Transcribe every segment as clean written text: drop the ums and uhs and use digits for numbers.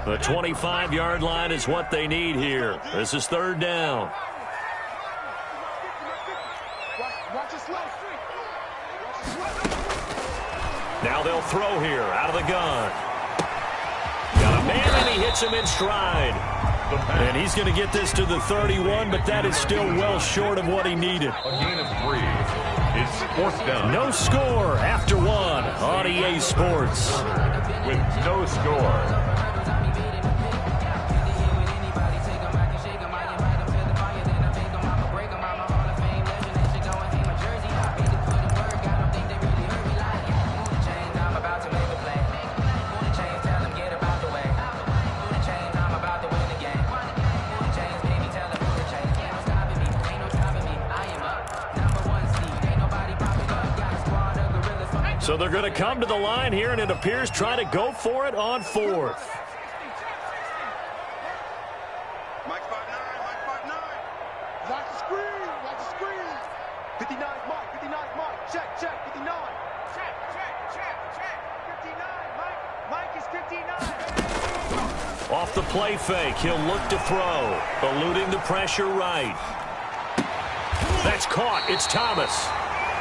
The 25-yard line is what they need here. This is third down. Now they'll throw here out of the gun. Got a man, and he hits him in stride. And he's going to get this to the 31, but that is still well short of what he needed. A gain of 3. It's fourth down. No score after 1 on EA Sports. With no score. So they're going to come to the line here, and it appears trying to go for it on fourth. Mike 5'9", Mike 5'9". Like the screen, like the screen. 59 Mike, 59 Mike. Check, 59. Check. 59, Mike is 59. Off the play fake, he'll look to throw. Eluding the pressure right. That's caught. It's Thomas.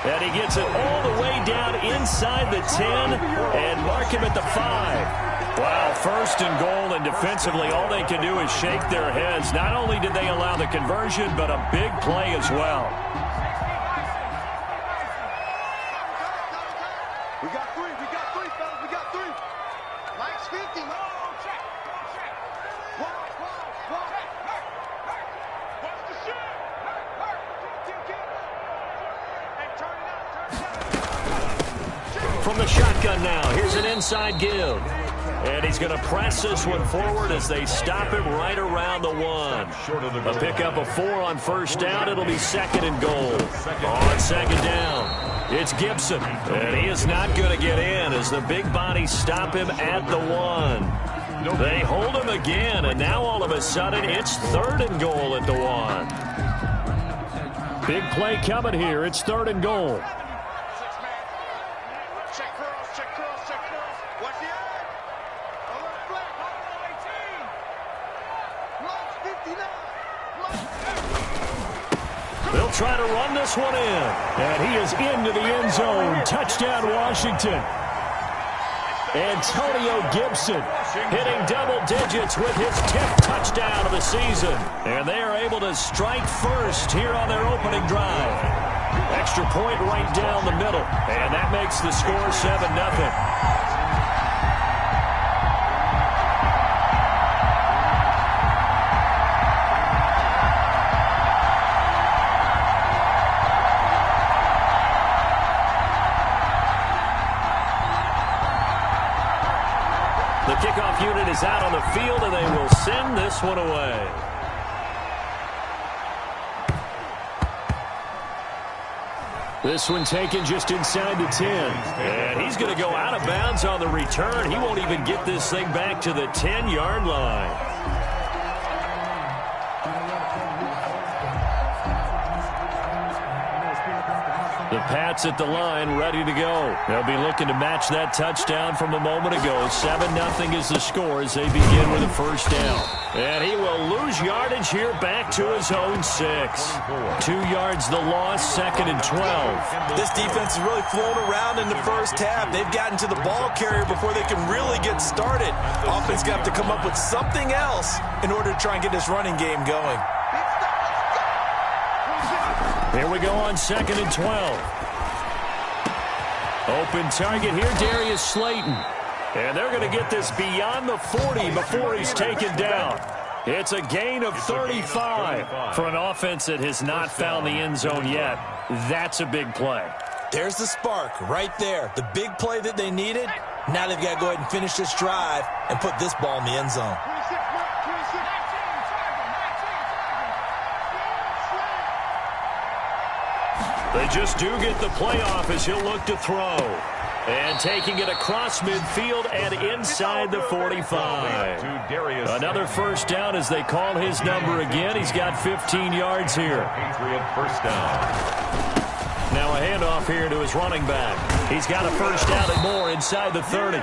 And he gets it all the way down inside the 10 and mark him at the 5. Wow, first and goal, and defensively all they can do is shake their heads. Not only did they allow the conversion, but a big play as well. We got three, fellas, we got 3. Mike's 50. Check. Watch the shot. From the shotgun now, here's an inside give. And he's going to press this one forward as they stop him right around the 1. A pickup of 4 on first down. It'll be second and goal. On second down, it's Gibson. And he is not going to get in as the big bodies stop him at the 1. They hold him again, and now all of a sudden it's third and goal at the 1. Big play coming here. It's third and goal. They'll try to run this one in. And he is into the end zone. Touchdown, Washington. Antonio Gibson hitting double digits with his 10th touchdown of the season. And they are able to strike first here on their opening drive. Extra point right down the middle. And that makes the score 7-0. The kickoff unit is out on the field, and they will send this one away. This one taken just inside the 10. And he's going to go out of bounds on the return. He won't even get this thing back to the 10-yard line. The Pats at the line, ready to go. They'll be looking to match that touchdown from a moment ago. 7-0 is the score as they begin with a first down. And he will lose yardage here back to his own 6. 2 yards the loss, second and 12. This defense is really flown around in the first half. They've gotten to the ball carrier before they can really get started. Offense got to come up with something else in order to try and get this running game going. Here we go on second and 12. Open target here, Darius Slayton. And they're going to get this beyond the 40 before he's taken down. It's a gain of 35 for an offense that has not found the end zone yet. That's a big play. There's the spark right there. The big play that they needed. Now they've got to go ahead and finish this drive and put this ball in the end zone. They just do get the playoff as he'll look to throw. And taking it across midfield and inside the 45. Another first down as they call his number again. He's got 15 yards here. Patriot first down. Now a handoff here to his running back. He's got a first down and more inside the 30.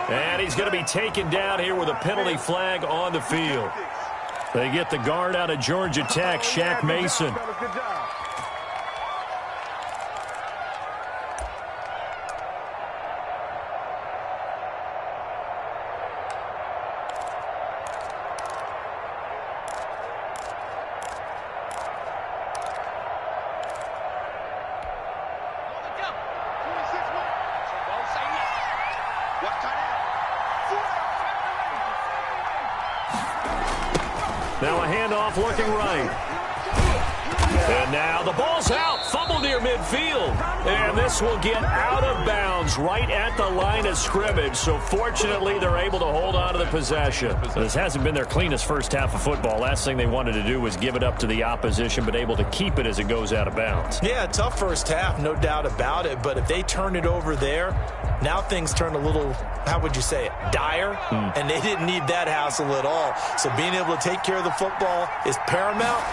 And he's going to be taken down here with a penalty flag on the field. They get the guard out of Georgia Tech, Shaq Mason. Now a handoff looking right. And now the ball's out. Fumble near midfield. And this will get out of bounds right at the line of scrimmage. So fortunately, they're able to hold on to the possession. This hasn't been their cleanest first half of football. Last thing they wanted to do was give it up to the opposition, but able to keep it as it goes out of bounds. Yeah, tough first half, no doubt about it. But if they turn it over there, now things turn a little, how would you say it, dire? And they didn't need that hassle at all. So being able to take care of the football is paramount.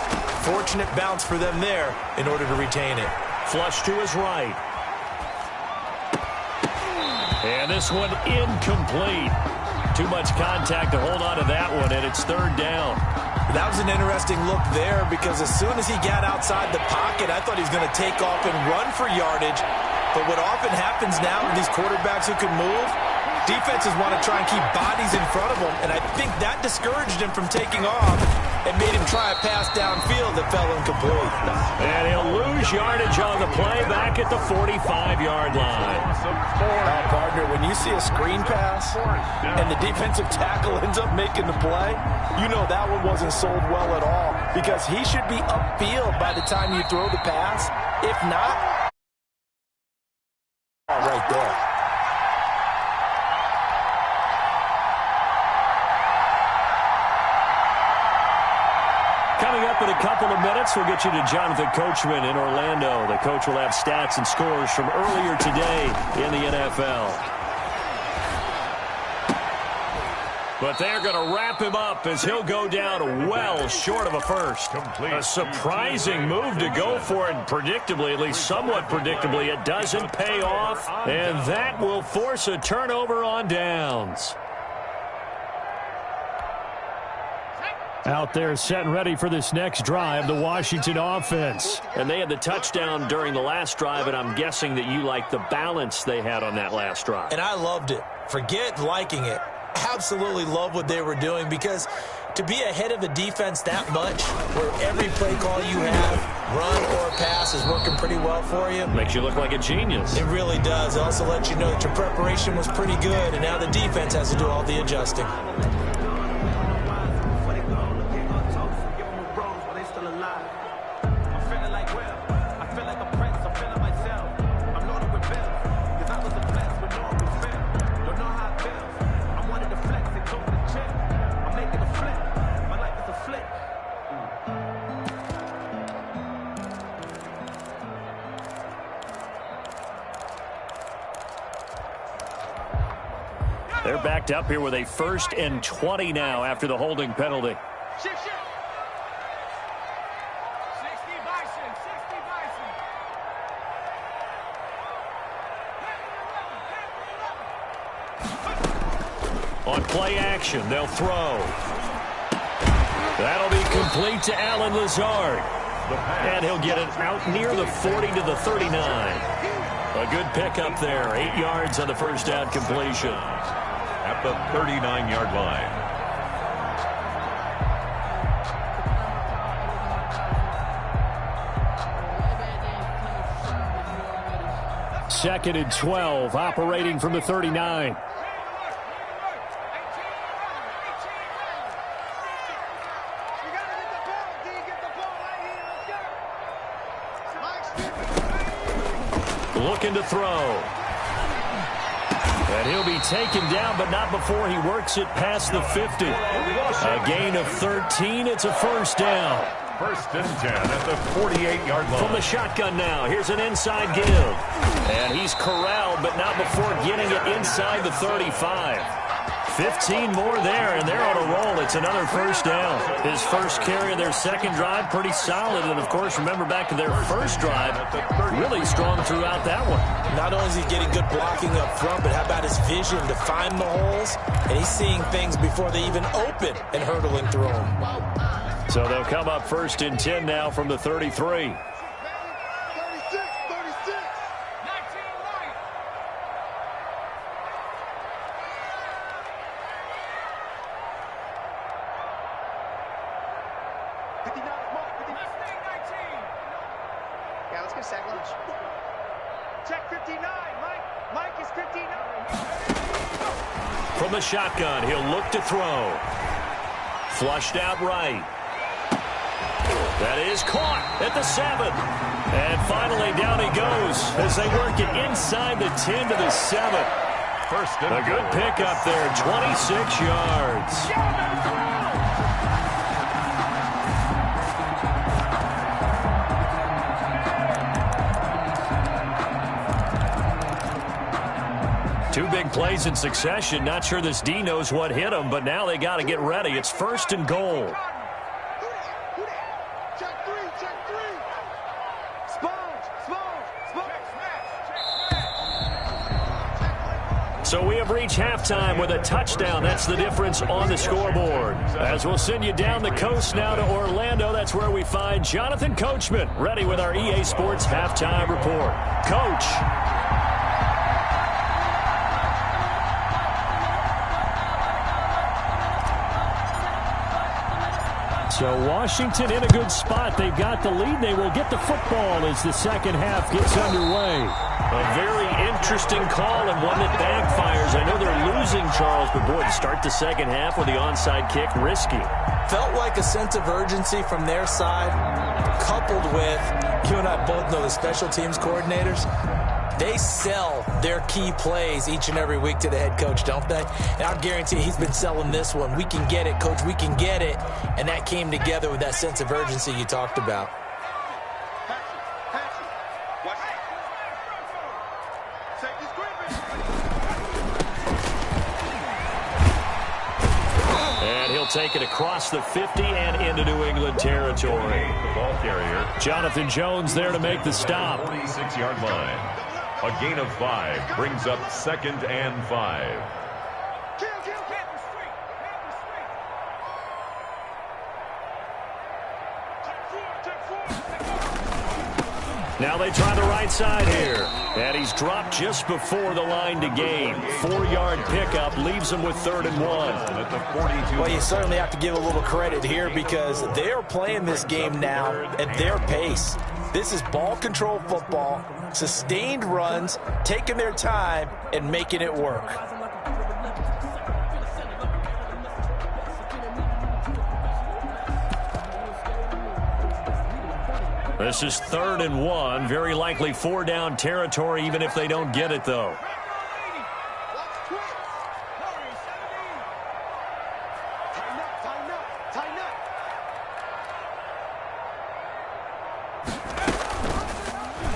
Fortunate bounce for them there in order to retain it. Flush to his right. And this one incomplete. Too much contact to hold on to that one, and it's third down. That was an interesting look there because as soon as he got outside the pocket, I thought he was going to take off and run for yardage. But what often happens now with these quarterbacks who can move, defenses want to try and keep bodies in front of them, and I think that discouraged him from taking off and made him try a pass downfield that fell incomplete. And he'll lose yardage on the play back at the 45-yard line. Partner, when you see a screen pass and the defensive tackle ends up making the play, you know that one wasn't sold well at all because he should be upfield by the time you throw the pass. If not, right there. Coming up in a couple of minutes, we'll get you to Jonathan Coachman in Orlando. The coach will have stats and scores from earlier today in the NFL. But they're going to wrap him up as he'll go down well short of a first. A surprising move to go for it predictably, at least somewhat predictably. It doesn't pay off, and that will force a turnover on downs. Out there set and ready for this next drive, the Washington offense. And they had the touchdown during the last drive, and I'm guessing that you like the balance they had on that last drive. And I loved it. Forget liking it. Absolutely love what they were doing because to be ahead of a defense that much where every play call you have, run or pass, is working pretty well for you. Makes you look like a genius. It really does. It also lets you know that your preparation was pretty good, and now the defense has to do all the adjusting. They're backed up here with a 1st and 20 now after the holding penalty. Shift. 60 Bison. On play action, they'll throw. That'll be complete to Alan Lazard. And he'll get it out near the 40 to the 39. A good pickup there. 8 yards on the first down completion. At the 39-yard line. Second and 12, operating from the 39. Looking to throw. And he'll be taken down, but not before he works it past the 50. A gain of 13. It's a first down. 1st and 10 at the 48-yard line. From the shotgun now, here's an inside give. And he's corralled, but not before getting it inside the 35. 15 more there, and they're on a roll. It's another first down. His first carry of their second drive, pretty solid. And, of course, remember back to their first drive, really strong throughout that one. Not only is he getting good blocking up front, but how about his vision to find the holes? And he's seeing things before they even open and hurdling through them. So they'll come up first and 10 now from the 33. Yeah, let's get a sack lunch. Check 59, Mike. Mike is 59. From the shotgun, he'll look to throw. Flushed out right. That is caught at the 7. And finally down he goes as they work it inside the 10 to the 7. First and a good pickup there, 26 yards. Two big plays in succession. Not sure this D knows what hit him, but now they got to get ready. It's first and goal. Check three. Sponge. So we have reached halftime with a touchdown. That's the difference on the scoreboard. As we'll send you down the coast now to Orlando, that's where we find Jonathan Coachman, ready with our EA Sports halftime report. Coach. So Washington in a good spot. They've got the lead. They will get the football as the second half gets underway. A very interesting call and one that backfires. I know they're losing, Charles, but boy, to start the second half with the onside kick, risky. Felt like a sense of urgency from their side, coupled with, you and I both know the special teams coordinators. They sell their key plays each and every week to the head coach, don't they? And I guarantee he's been selling this one. We can get it, coach. We can get it. And that came together with that sense of urgency you talked about. And he'll take it across the 50 and into New England territory. The ball carrier, Jonathan Jones there to make the stop. 46-yard line. A gain of 5 brings up second and 5. Now they try the right side here. And he's dropped just before the line to gain. 4-yard pickup leaves him with 3rd and 1. At the 42. Well, you certainly have to give a little credit here because they're playing this game now at their pace. This is ball control football, sustained runs, taking their time, and making it work. This is 3rd and 1. Very likely 4-down territory, even if they don't get it, though.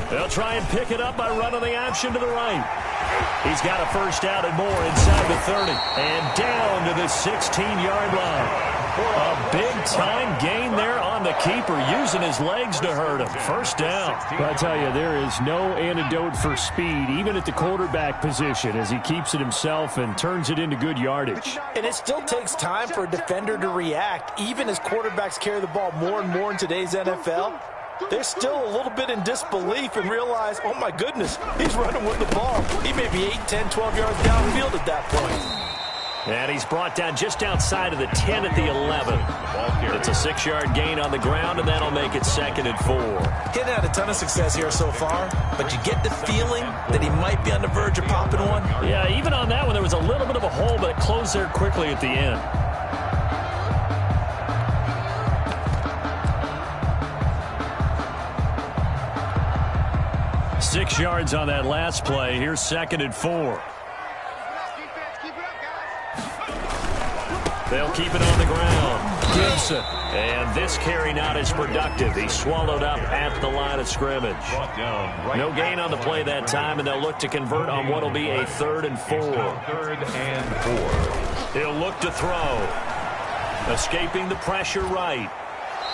They'll try and pick it up by running the option to the right. He's got a first down and more inside the 30. And down to the 16-yard line. A big-time gain there on the keeper, using his legs to hurt him. First down. I tell you, there is no antidote for speed, even at the quarterback position, as he keeps it himself and turns it into good yardage. And it still takes time for a defender to react. Even as quarterbacks carry the ball more and more in today's NFL, they're still a little bit in disbelief and realize, oh, my goodness, he's running with the ball. He may be 8, 10, 12 yards downfield at that point. And he's brought down just outside of the 10 at the 11. It's a 6-yard gain on the ground, and that'll make it 2nd and 4. He hasn't had a ton of success here so far, but you get the feeling that he might be on the verge of popping one. Yeah, even on that one, there was a little bit of a hole, but it closed there quickly at the end. Six yards on that last play. Here's 2nd and 4. They'll keep it on the ground. Gibson. And this carry not as productive. He's swallowed up at the line of scrimmage. No gain on the play that time, and they'll look to convert on what will be a 3rd and 4. 3rd and 4. He'll look to throw. Escaping the pressure right.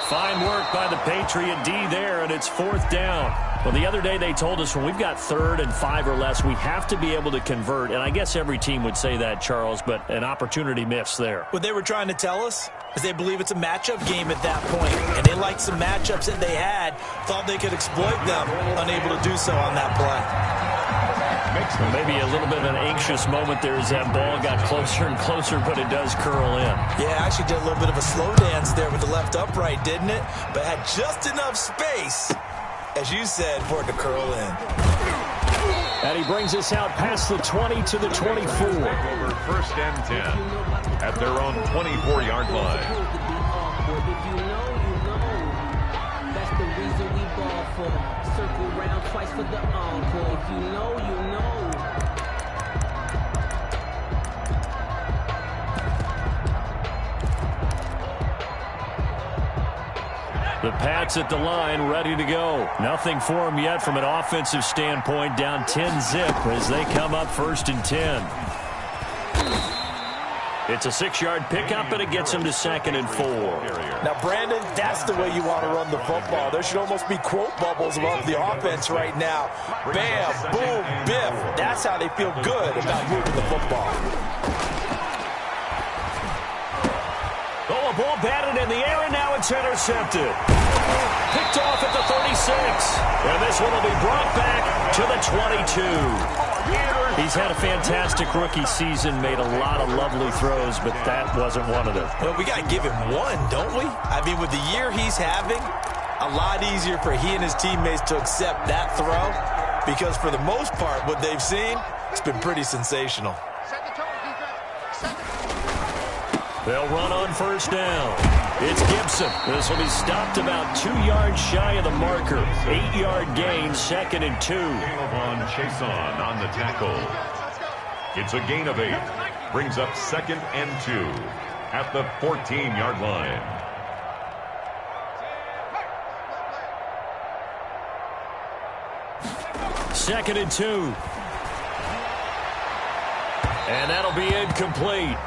Fine work by the Patriot D there, and it's 4th down. Well, the other day they told us when we've got 3rd and 5 or less, we have to be able to convert. And I guess every team would say that, Charles, but an opportunity missed there. What they were trying to tell us is they believe it's a matchup game at that point. And they liked some matchups that they had, thought they could exploit them, unable to do so on that play. Well, maybe a little bit of an anxious moment there as that ball got closer and closer, but it does curl in. Yeah, actually did a little bit of a slow dance there with the left upright, didn't it? But had just enough space, as you said, for it to curl in. And he brings us out past the 20 to the 24. Over 1st and 10 at their own 24-yard line. If you know, you know. That's the reason we ball for. Circle round twice for the encore. If you know, you know. The Pats at the line, ready to go. Nothing for them yet from an offensive standpoint. Down 10-zip as they come up 1st and 10. It's a 6-yard pickup, and it gets them to 2nd and 4. Now, Brandon, that's the way you want to run the football. There should almost be quote bubbles above the offense right now. Bam, boom, biff. That's how they feel good about moving the football. Oh, a ball batted in the air, and now it's intercepted. Picked off at the 36. And this one will be brought back to the 22. He's had a fantastic rookie season, made a lot of lovely throws, but that wasn't one of them. Well, we got to give him one, don't we? I mean, with the year he's having, a lot easier for he and his teammates to accept that throw because for the most part, what they've seen, it's been pretty sensational. They'll run on 1st down. It's Gibson. This will be stopped about 2 yards shy of the marker. 8-yard gain, 2nd and 2. Caleb Chason on the tackle. It's a gain of 8. Brings up 2nd and 2 at the 14-yard line. Second and 2. And that'll be incomplete.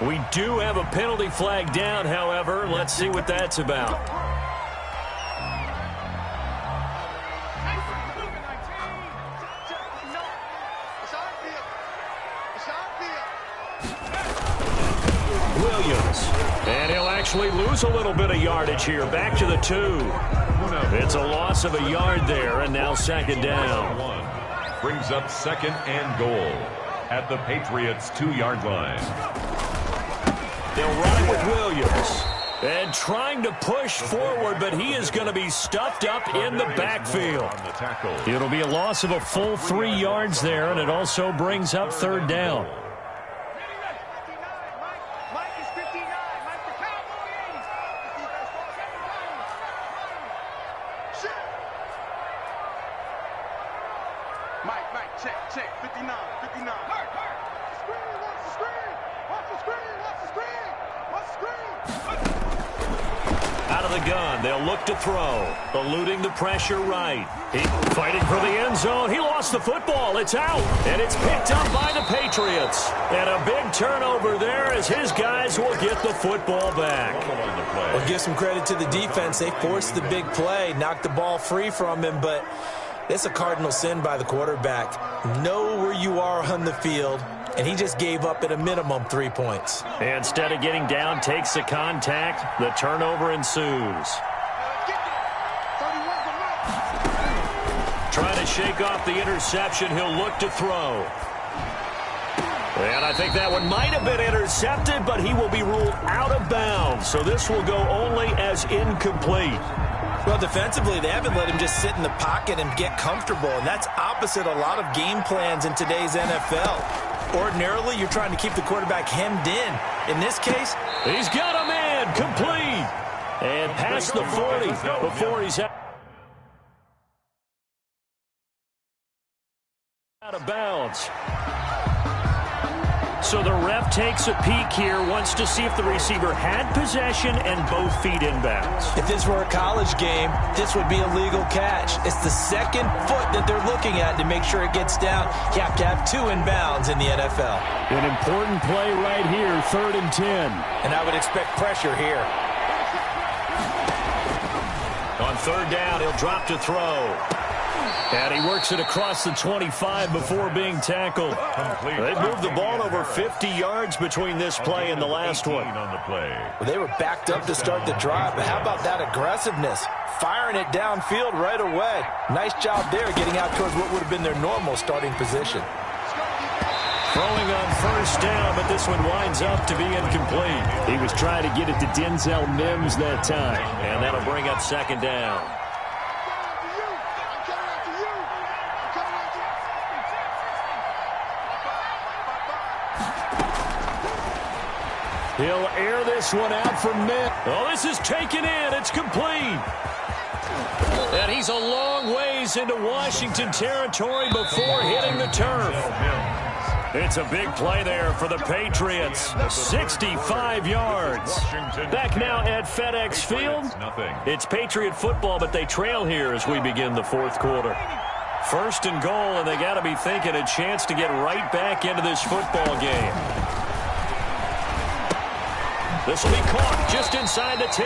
We do have a penalty flag down, however. Let's see what that's about. Williams. And he'll actually lose a little bit of yardage here. Back to the 2. It's a loss of a yard there, and now 2nd down. Brings up 2nd and goal at the Patriots' 2-yard line. They'll run with Williams. And trying to push forward, but he is going to be stuffed up in the backfield. It'll be a loss of a full 3 yards there, and it also brings up 3rd down. Mike, check, 59. Out of the gun, they'll look to throw. Eluding the pressure right. Fighting for the end zone. He lost the football. It's out. And it's picked up by the Patriots. And a big turnover there as his guys will get the football back. Well, give some credit to the defense. They forced the big play, knocked the ball free from him, but it's a cardinal sin by the quarterback. Know where you are on the field, and he just gave up at a minimum 3 points. Instead of getting down, takes the contact. The turnover ensues. Trying to shake off the interception. He'll look to throw. And I think that one might have been intercepted, but he will be ruled out of bounds. So this will go only as incomplete. Well, defensively, they haven't let him just sit in the pocket and get comfortable, and that's opposite a lot of game plans in today's NFL. Ordinarily, you're trying to keep the quarterback hemmed in. In this case, he's got a man complete. And past the 40 before he's out of bounds. So the ref takes a peek here, wants to see if the receiver had possession and both feet inbounds. If this were a college game, this would be a legal catch. It's the second foot that they're looking at to make sure it gets down. You have to have 2 inbounds in the NFL. An important play right here, 3rd and 10. And I would expect pressure here. On 3rd down, he'll drop to throw. And he works it across the 25 before being tackled. They've moved the ball over 50 yards between this play and the last one. On the play. Well, they were backed up to start the drive, but how about that aggressiveness? Firing it downfield right away. Nice job there getting out towards what would have been their normal starting position. Throwing on 1st down, but this one winds up to be incomplete. He was trying to get it to Denzel Mims that time. And that'll bring up 2nd down. He'll air this one out for Mims. Oh, this is taken in. It's complete. And he's a long ways into Washington territory before hitting the turf. It's a big play there for the Patriots. 65 yards. Back now at FedEx Field. It's Patriot football, but they trail here as we begin the 4th quarter. 1st and goal, and they got to be thinking a chance to get right back into this football game. This will be caught just inside the 10.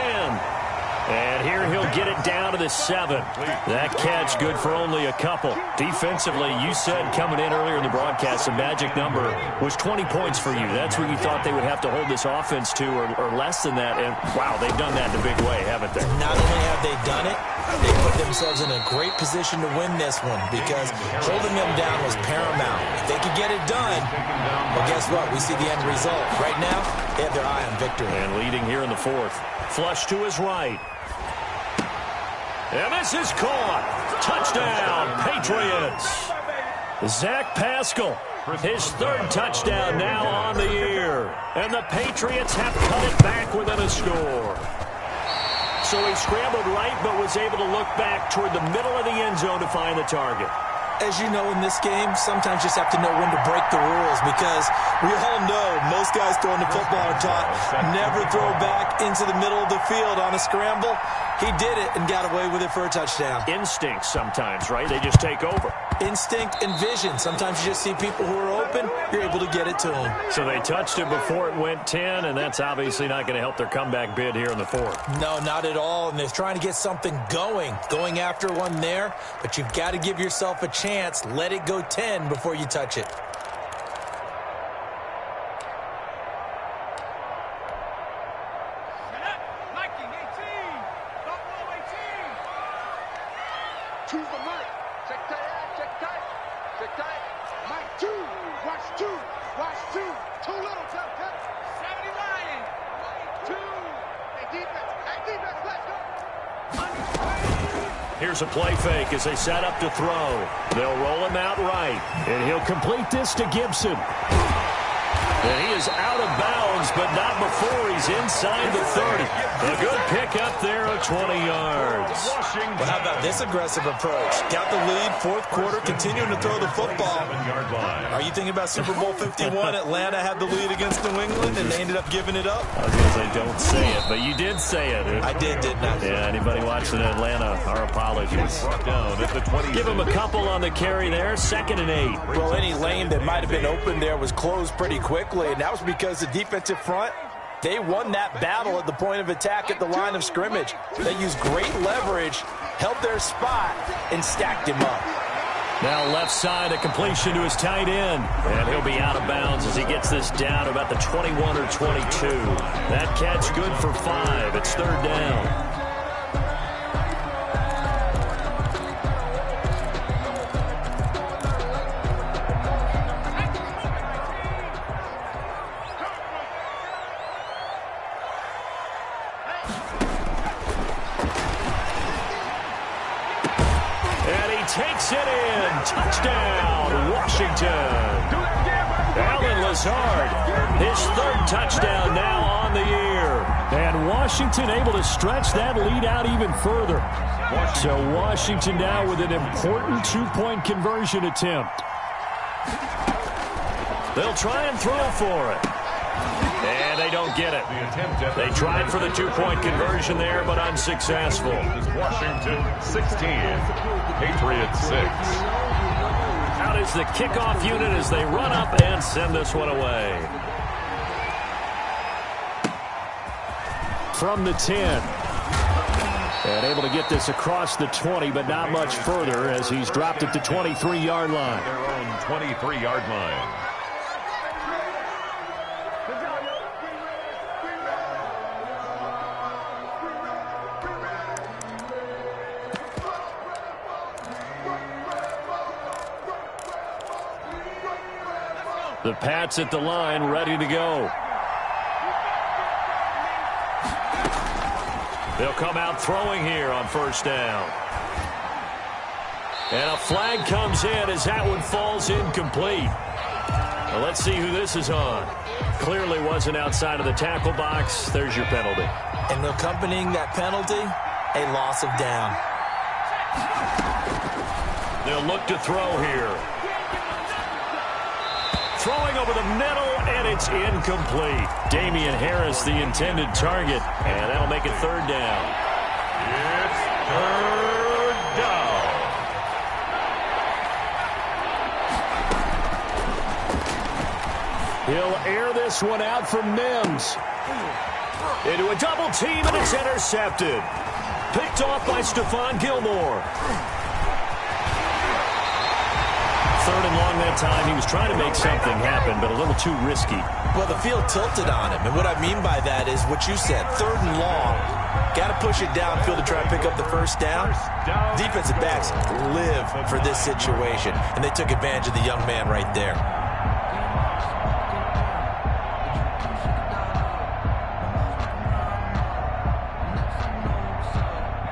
And here he'll get it down to the 7. That catch good for only a couple. Defensively, you said coming in earlier in the broadcast, the magic number was 20 points for you. That's what you thought they would have to hold this offense to or less than that. And, wow, they've done that in a big way, haven't they? Not only have they done it, they put themselves in a great position to win this one because holding them down was paramount. If they could get it done, well, guess what? We see the end result. Right now, they have their eye on victory. And leading here in the 4th. Flush to his right. And this is caught. Touchdown, Patriots. Zach Pascal, his 3rd touchdown now on the year. And the Patriots have cut it back within a score. So he scrambled right but was able to look back toward the middle of the end zone to find the target. As you know, in this game, sometimes you just have to know when to break the rules because we all know most guys throwing the football are taught never throw back into the middle of the field on a scramble. He did it and got away with it for a touchdown. Instinct sometimes, right? They just take over. Instinct and vision. Sometimes you just see people who are open, you're able to get it to them. So they touched it before it went 10, and that's obviously not going to help their comeback bid here in the 4th. No, not at all, and they're trying to get something going after one there, but you've got to give yourself a chance. Let it go 10 before you touch it. Here's a play fake as they set up to throw. They'll roll him out right. And he'll complete this to Gibson. And he is out of bounds, but not before he's inside the 30. A good pickup there of 20 yards. Well, how about this aggressive approach? Got the lead, 4th quarter, continuing to throw the football. Are you thinking about Super Bowl 51? Atlanta had the lead against New England, and they ended up giving it up? I was going to say, don't say it, but you did say it. I did, didn't I? Yeah, anybody watching Atlanta, our apologies. Down at the 20. Give him a couple on the carry there, 2nd and 8. Well, any lane that might have been open there was closed pretty quickly, and that was because the defensive front, they won that battle at the point of attack at the line of scrimmage. They used great leverage, held their spot, and stacked him up. Now left side, a completion to his tight end. And he'll be out of bounds as he gets this down to about the 21 or 22. That catch good for 5. It's 3rd down. Takes it in. Touchdown, Washington. Allen Lazard, his 3rd touchdown now on the year. And Washington able to stretch that lead out even further. So Washington now with an important 2-point conversion attempt. They'll try and throw for it. And they don't get it. They tried for the two-point conversion there, but unsuccessful. Washington 16, Patriots 6. Out is the kickoff unit as they run up and send this one away. From the 10. And able to get this across the 20, but not much further as he's dropped it to 23-yard line. Their own 23-yard line. The Pats at the line, ready to go. They'll come out throwing here on first down. And a flag comes in as that one falls incomplete. Well, let's see who this is on. Clearly wasn't outside of the tackle box. There's your penalty. And accompanying that penalty, a loss of down. They'll look to throw here. Throwing over the middle, and it's incomplete. Damian Harris, the intended target, and that'll make it third down. It's third down. He'll air this one out from Mims. Into a double team, and it's intercepted. Picked off by Stephon Gilmore. Third and long that time. He was trying to make something happen, but a little too risky. Well, the field tilted on him, and what I mean by that is what you said, third and long. Got to push it downfield to try and pick up the first down. Defensive backs live for this situation, and they took advantage of the young man right there.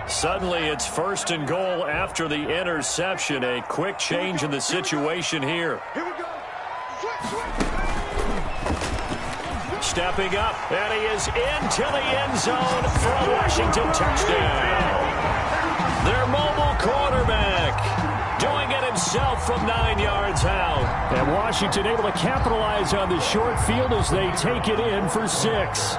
Suddenly, it's first and goal after the interception. A quick change in the situation here. Stepping up, and he is into the end zone for a Washington touchdown. Their mobile quarterback doing it himself from 9 yards out. And Washington able to capitalize on the short field as they take it in for 6.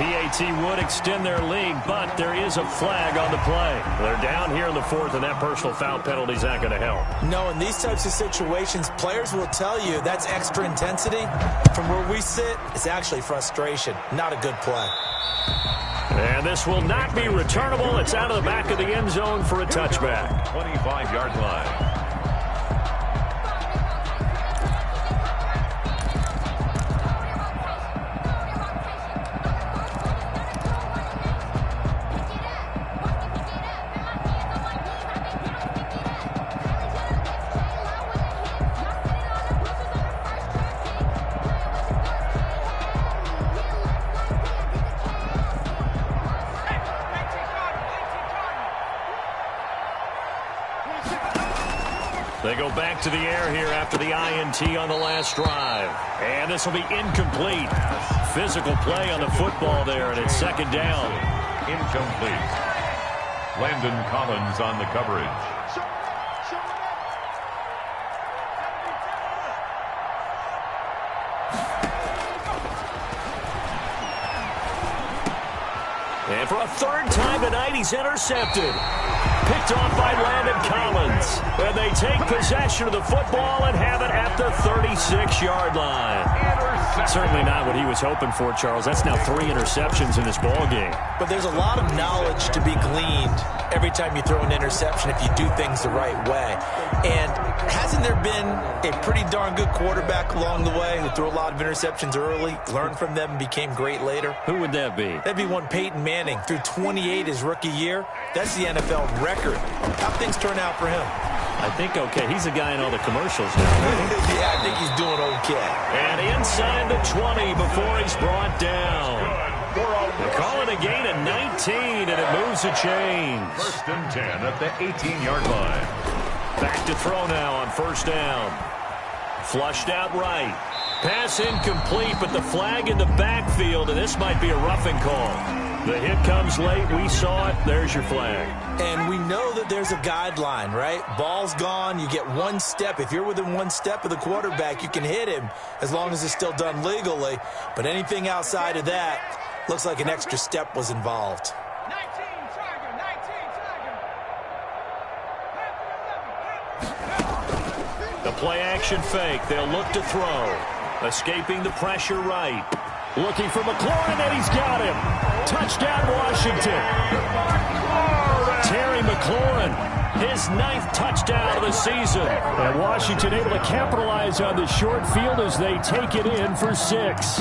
PAT would extend their lead, but there is a flag on the play. They're down here in the fourth, and that personal foul penalty is not going to help. No, in these types of situations, players will tell you that's extra intensity. From where we sit, it's actually frustration. Not a good play. And this will not be returnable. It's out of the back of the end zone for a touchback. 25-yard line. They go back to the air here after the INT on the last drive. And this will be incomplete. Physical play on the football there, and it's second down. Incomplete. Landon Collins on the coverage. And for a third time tonight, he's intercepted. Picked off by Landon Collins. And they take possession of the football and have it at the 36-yard line. Certainly not what he was hoping for, Charles. That's now 3 interceptions in this ball game. But there's a lot of knowledge to be gleaned every time you throw an interception if you do things the right way. And hasn't there been a pretty darn good quarterback along the way who threw a lot of interceptions early, learned from them, and became great later? Who would that be? That'd be one Peyton Manning. Threw 28 his rookie year. That's the NFL record. How'd things turn out for him? I think okay. He's a guy in all the commercials now. Yeah, I think he's doing okay. And inside the 20 before he's brought down. They call it a gain of 19, and it moves the chains. First and 10 at the 18-yard line. Back to throw now on first down. Flushed out right. Pass incomplete, but the flag in the backfield, and this might be a roughing call. The hit comes late. We saw it. There's your flag. And we know that there's a guideline, right? Ball's gone. You get one step. If you're within one step of the quarterback, you can hit him as long as it's still done legally. But anything outside of that looks like an extra step was involved. 19 Tiger. The play-action fake. They'll look to throw. Escaping the pressure right. Looking for McLaurin, and he's got him. Touchdown, Washington. Terry McLaurin, his 9th touchdown of the season. And Washington able to capitalize on the short field as they take it in for 6.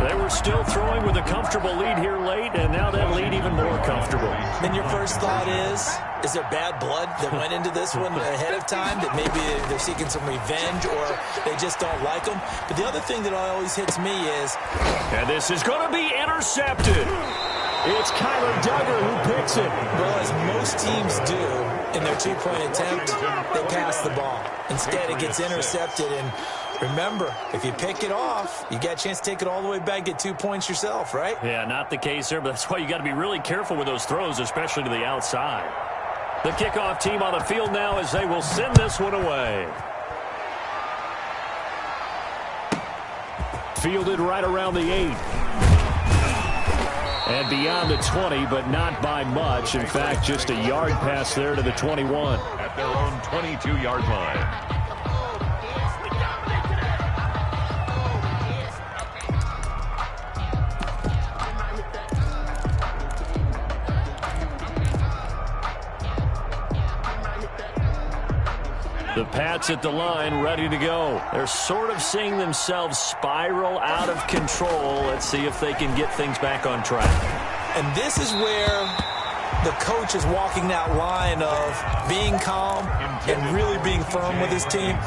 They were still throwing with a comfortable lead here late, and now that lead even more comfortable. And your first thought is there bad blood that went into this one ahead of time, that maybe they're seeking some revenge or they just don't like them? But the other thing that always hits me is... And this is going to be intercepted. It's Kyler Duggar who picks it. Well, as most teams do in their two-point attempt, they pass the ball. Instead, it gets intercepted, and remember, if you pick it off, you get a chance to take it all the way back, get 2 points yourself, right? Yeah, not the case there, but that's why you got to be really careful with those throws, especially to the outside. The kickoff team on the field now as they will send this one away. Fielded right around the 8. And beyond the 20, but not by much. In fact, just a yard pass there to the 21. At their own 22-yard line. The Pats at the line, ready to go. They're sort of seeing themselves spiral out of control. Let's see if they can get things back on track. And this is where the coach is walking that line of being calm and really being firm with his team.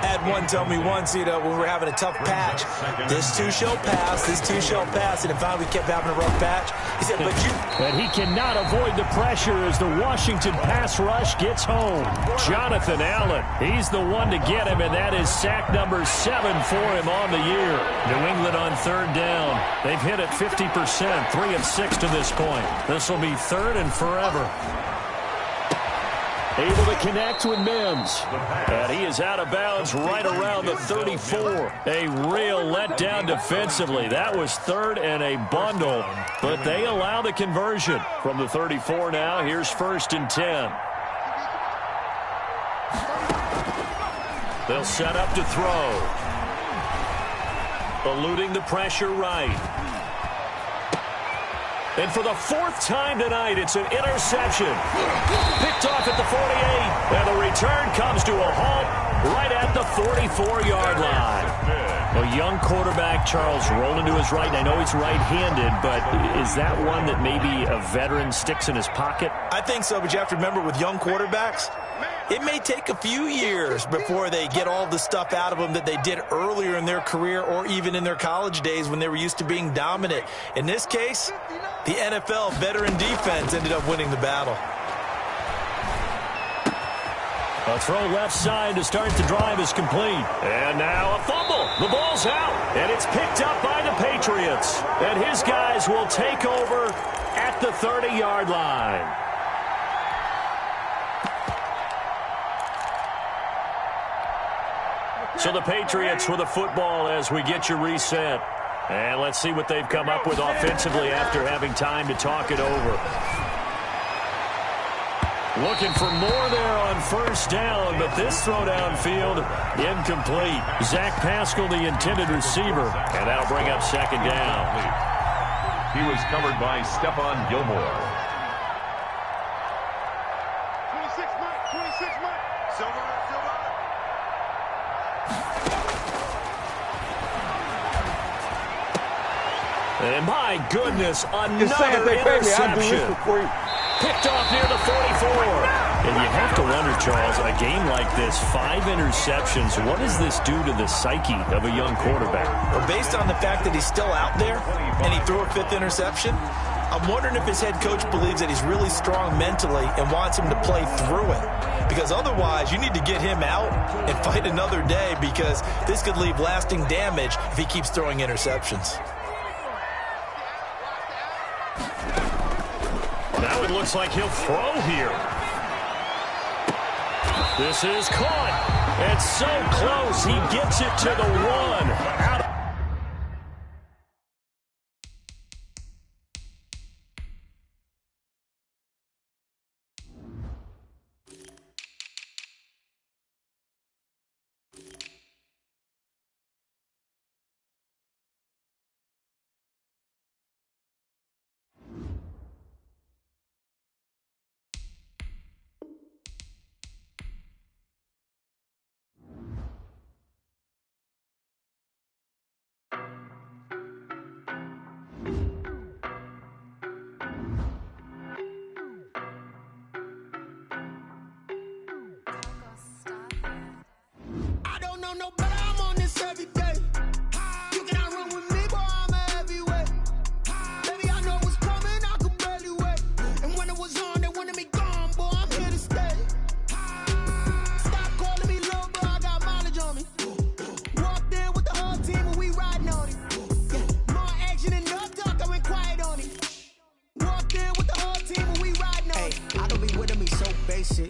Had one tell me once, when we were having a tough patch, this too shall pass, this too shall pass. And if we kept having a rough patch, he said, but you... And he cannot avoid the pressure as the Washington pass rush gets home. Jonathan Allen, he's the one to get him, and that is sack number 7 for him on the year. New England on 3rd down. They've hit it 50%, 3 of 6 to this point. This will be 3rd and forever. Able to connect with Mims. And he is out of bounds right around the 34. A real letdown defensively. That was 3rd and a bundle. But they allow the conversion. From the 34 now, here's 1st and 10. They'll set up to throw. Eluding the pressure right. And for the 4th time tonight, it's an interception. Picked off at the 48. And the return comes to a halt right at the 44-yard line. A young quarterback, Charles, rolling to his right. And I know he's right-handed, but is that one that maybe a veteran sticks in his pocket? I think so, but you have to remember with young quarterbacks, it may take a few years before they get all the stuff out of them that they did earlier in their career or even in their college days when they were used to being dominant. In this case, the NFL veteran defense ended up winning the battle. A throw left side to start the drive is complete. And now a fumble. The ball's out. And it's picked up by the Patriots. And his guys will take over at the 30-yard line. So the Patriots with the football as we get you reset. And let's see what they've come up with offensively after having time to talk it over. Looking for more there on 1st down, but this throw downfield incomplete. Zach Pascal, the intended receiver, and that'll bring up 2nd down. He was covered by Stephon Gilmore. 26 Mike. Silver. And my goodness, another interception. Picked off near the 44. And you have to wonder, Charles, a game like this, 5 interceptions, what does this do to the psyche of a young quarterback? Well, based on the fact that he's still out there and he threw a 5th interception, I'm wondering if his head coach believes that he's really strong mentally and wants him to play through it. Because otherwise, you need to get him out and fight another day, because this could leave lasting damage if he keeps throwing interceptions. it looks like he'll throw here. This is caught. It's so close. He gets it to the one. Out.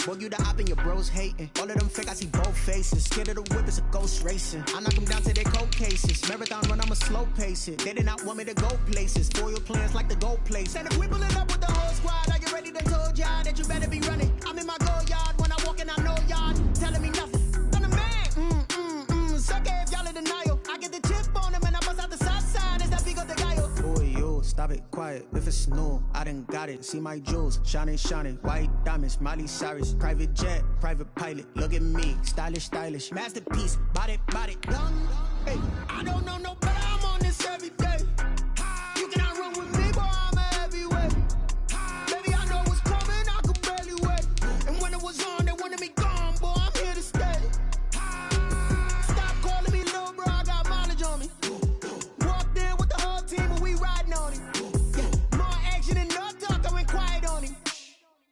Boy, you the op and your bros hating. All of them fake, I see both faces. Scared of the whip, it's a ghost racing. I knock them down to their cold cases. Marathon run, I'ma slow pace it. They did not want me to go places. Spoil plans like the gold place. And if we pulling up with the whole squad, are you ready to told y'all that you better be running? I'm in my go yard. When I walk in, I know y'all telling me nothing. I'm the man. Suck it if y'all in denial. I get the chip on them and I bust out the south side. Is that big of the guy? Boy, yo, stop it, quiet. If it's new, I done got it. See my jewels, shining, shining. White diamonds, Miley Cyrus. Private jet, private pilot. Look at me, stylish, stylish. Masterpiece, body, young. Hey, I don't know no better. I'm on this every day. You cannot run with me, boy. I'm a heavyweight. Baby, I know what's coming. I could barely wait. And when it was on, they wanted me gone, boy. I'm here to stay. Stop calling me little bro. I got mileage on me. Walked in with the whole team and we riding on it. Yeah, more action and no talk. I went quiet on him.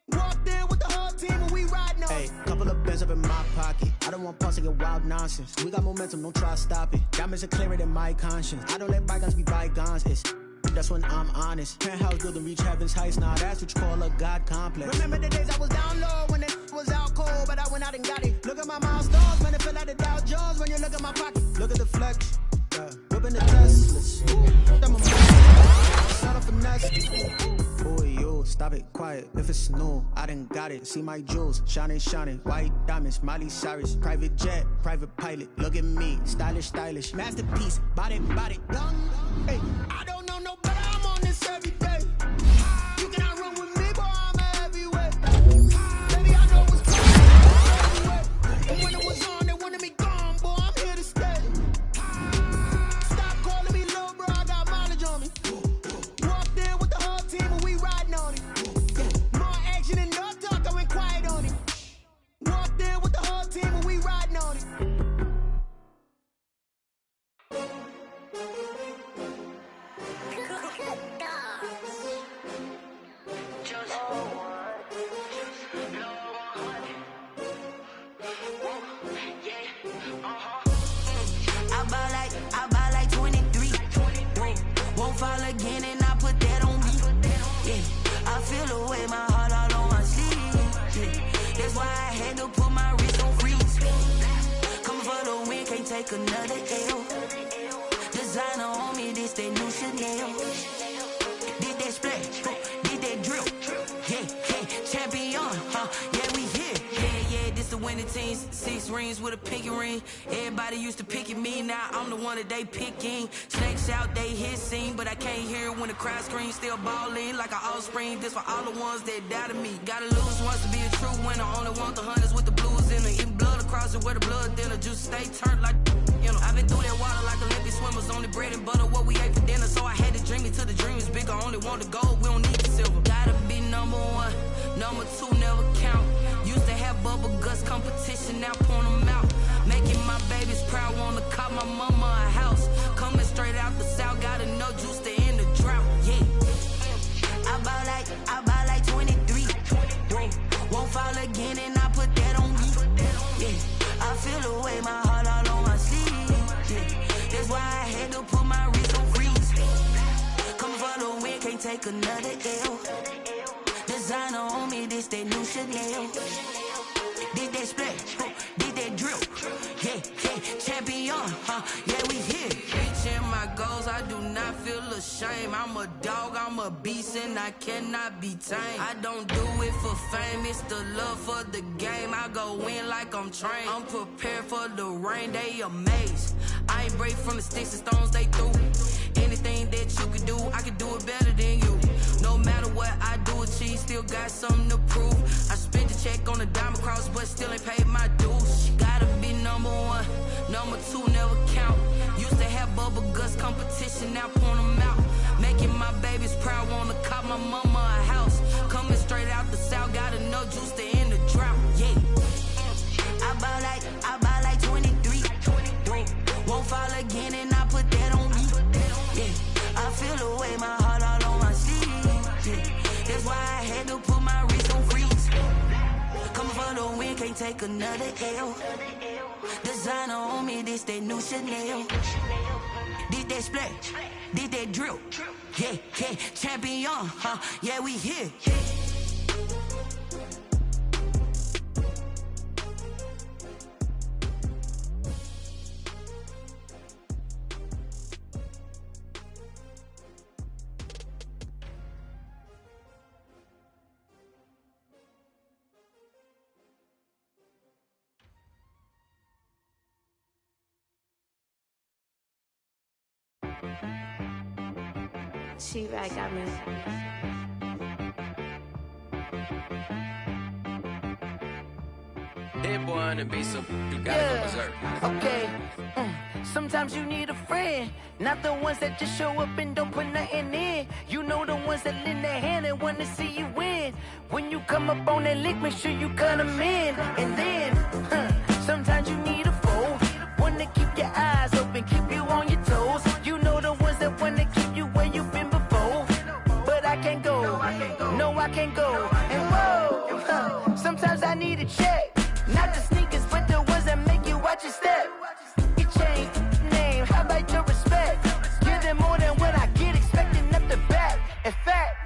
Walked in with the whole team and we riding on it. Hey, couple of bands up in my pocket. I don't want pulse to get wild nonsense. We got momentum, don't try to stop it. Diamonds are clearer than my conscience. I don't let bygones be bygones. It's that's when I'm honest. Penthouse building, reach heaven's heights. Now that's what you call a God complex. Remember the days I was down low when it was out cold, but I went out and got it. Look at my milestones, man, it feel like the Dow Jones when you look at my pocket. Look at the flex, whipping the Teslas. I'm a son of finesse. Boy, yo, stop it, quiet. If it's new, I done got it. See my jewels, shining, shining. White diamonds, Miley Cyrus. Private jet, private pilot. Look at me, stylish, stylish. Masterpiece, body, young. Hey, I don't know no better. I'm on this every day. You cannot run with me, boy. I'm a heavyweight. Baby, I know what's coming. And when it was on, they wanted me gone, boy. I'm here to stay. Stop calling me little bro. I got mileage on me. Walked in with the whole team and we riding on it. Yeah, more action and no talk. I went quiet on it. Walked in with the whole team and we riding on it. I buy like 23. Won't fall again and I put that on me. Yeah, I feel the way my heart all on my sleeve. Yeah, that's why I had to put my wrist on freeze. Coming for the win, can't take another L. Designer on me, this that new Chanel. Did that splash, did that drill. Yeah, champion, yeah, we here. Yeah, this the winning teams. 6 rings with a pinky ring. Everybody used to picking me, now I'm the one that they picking. Snakes out, they hissing, but I can't hear when the crowd screams. Still balling like an offspring. This for all the ones that doubted me. Gotta lose once to be a true winner. Only want the hunters with the blues in it. Even blood across it where the blood dinner. Juice stay turned like, you know. I've been through that water like Olympic swimmers. Only bread and butter what we ate for dinner. So I had to dream it till the dream is bigger. Only want the gold, we don't need the silver. Gotta be number 1, number 2 never count. Used to have bubble guts competition, now point them out. Making my babies proud, wanna call my mama a house. Coming straight out the south, gotta know juice to end the drought. Yeah, I buy like 23. Won't fall again and I put that on me. Yeah, I feel the way my heart all on my sleeve. Yeah, that's why I had to put my wrist on freeze. Coming for the win, can't take another L. Designer on me, this that new Chanel. Did that splash, did that drill. Yeah, champion, yeah, we here. Reaching my goals, I do not feel ashamed. I'm a dog, I'm a beast, and I cannot be tamed. I don't do it for fame, it's the love for the game. I go in like I'm trained. I'm prepared for the rain, they amazed. I ain't break from the sticks and stones they threw. Anything that you could do, I could do it better than you. No matter what I do, achieve, still got something to prove. I spent the check on the diamond cross, but still ain't paid my dues. She gotta be number one, number two never count. Used to have bubble guts competition, now point them out. Making my babies proud, wanna cop my mama a house. Coming straight out the south, got enough juice to end the drought. Yeah, I buy like 23. Won't fall again, and I put that on me. Yeah, I feel the way, my heart all on my sleeve. Yeah, that's why I had to put my wrist on freeze. Coming for the win, can't take another L. Designer on me, this that new Chanel. Did that splash, did that drill. Yeah, champion, yeah, we here. She right got me. That boy on the beat, so you gotta go berserk. Okay. Sometimes you need a friend, not the ones that just show up and don't put nothing in. You know the ones that lend their hand and want to see you win. When you come up on that lick, make sure you cut them in. And then, sometimes you need a foe, one to keep your eyes open, keep you on your toes. You know the ones that want to keep you where you've been before. But I can't go, no I can't go. And whoa, sometimes I need a check. Not the sneakers, but the ones that make you watch your step. Your chain, name, how about your respect? Give them more than what I get, expecting up the back. In fact,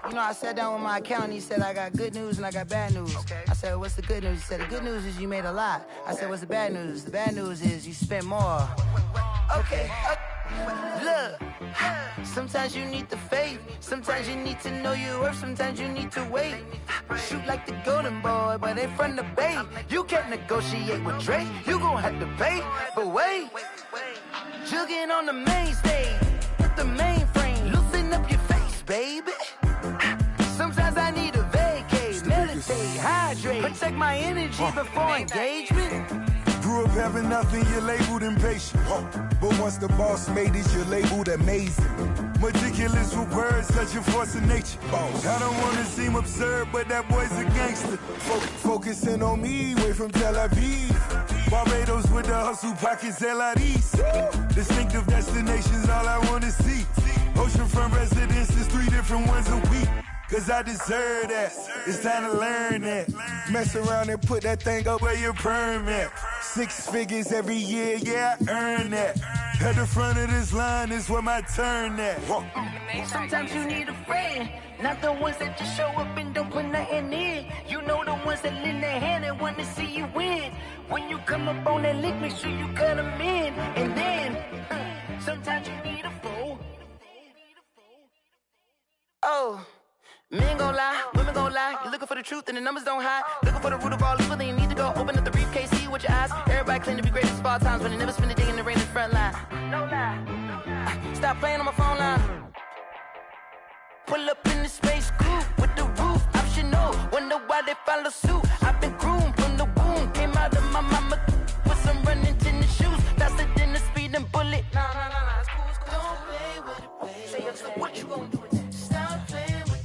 you know, I sat down with my accountant, he said, I got good news and I got bad news. Okay. I said, what's the good news? He said, the good news is you made a lot. I said, what's the bad news? The bad news is you spent more. Okay. Look, sometimes you need the faith, sometimes you need to know your worth, sometimes you need to wait. Shoot like the golden boy, but ain't from the bay. You can't negotiate with Drake, you gon' have to pay. But wait, jugging on the main stage, with the mainframe, loosen up your face, baby. Sometimes I need a vacate, meditate, hydrate, protect my energy before engagement. Grew up having nothing, you're labeled impatient. But once the boss made it, you're labeled amazing. Meticulous with words, such a force of nature. I don't want to seem absurd, but that boy's a gangster. Focusing on me, way from Tel Aviv. Barbados with the hustle pockets, LIDs. Distinctive destinations, all I want to see. Oceanfront residences, 3 different ones a week. Cause I deserve that, it's time to learn that. Mess around and put that thing up where your permit. 6 figures every year, yeah, I earn that. At the front of this line is where my turn at. Sometimes you need a friend, not the ones that just show up and don't put nothing in. You know the ones that lend their hand and want to see you win. When you come up on that lick, make sure you cut them in. And then, sometimes you need a fool. Oh. Men gon' lie, women gon' lie. You're looking for the truth and the numbers don't hide. Looking for the root of all evil, then you need to go open up the briefcase, see with your eyes. Everybody claim to be greatest of all times, but they never spend a day in the rain in the front line. No lie. Stop playing on my phone line. Pull up in the space coupe with the roof optional. Wonder why they follow suit. I've been groomed from the womb. Came out of my mama with some running tennis shoes. Faster than the speeding bullet. Nah, it's cool, it's cool. Don't play with it, baby. Say yo, so what you gon' do with it? Stop playing with it.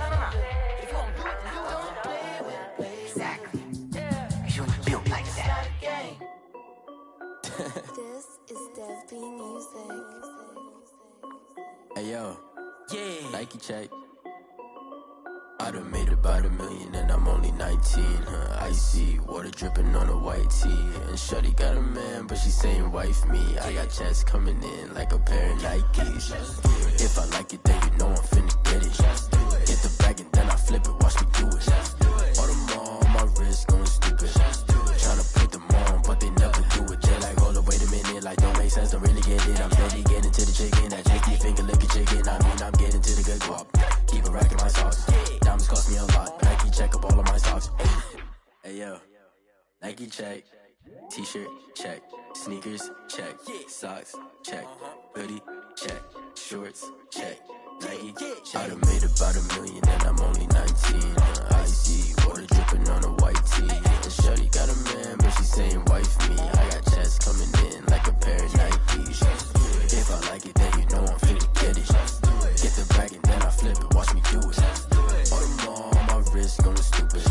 If you gon' do it, then you don't play with it, baby. Exactly. Cause you ain't built like that. This is DFlamingo20's. Hey yo, yeah. Nike check. I done made about $1 million and I'm only 19. Icy water dripping on a white tee. And shawty got a man, but she saying wife me. I got checks coming in like a pair of Nikes. If I like it, then you know I'm finna get it. Get the bag and then I flip it, watch me do it. All them on my wrist going stupid. Tryna put them on, but they never do it. They're like, hold up, wait a minute, like don't make sense, don't really get it. I'm steady getting to the chicken, that tasty finger licking chicken. I mean, I'm getting to the good guap. Keep a rack in my socks. Diamonds cost me a lot. Nike check up all of my socks. Hey yo, Nike check. T-shirt check. Sneakers check. Socks check. Hoodie check. Shorts check. Nike I done made about $1 million and I'm only 19. Icy water dripping on a white tee. And shorty got a man, but she saying wife me. I got checks coming in like a pair of Nikes. If I like it, then you know I'm finna get it. Get the bag and then I flip it, watch me do it. All them on my wrist going stupid.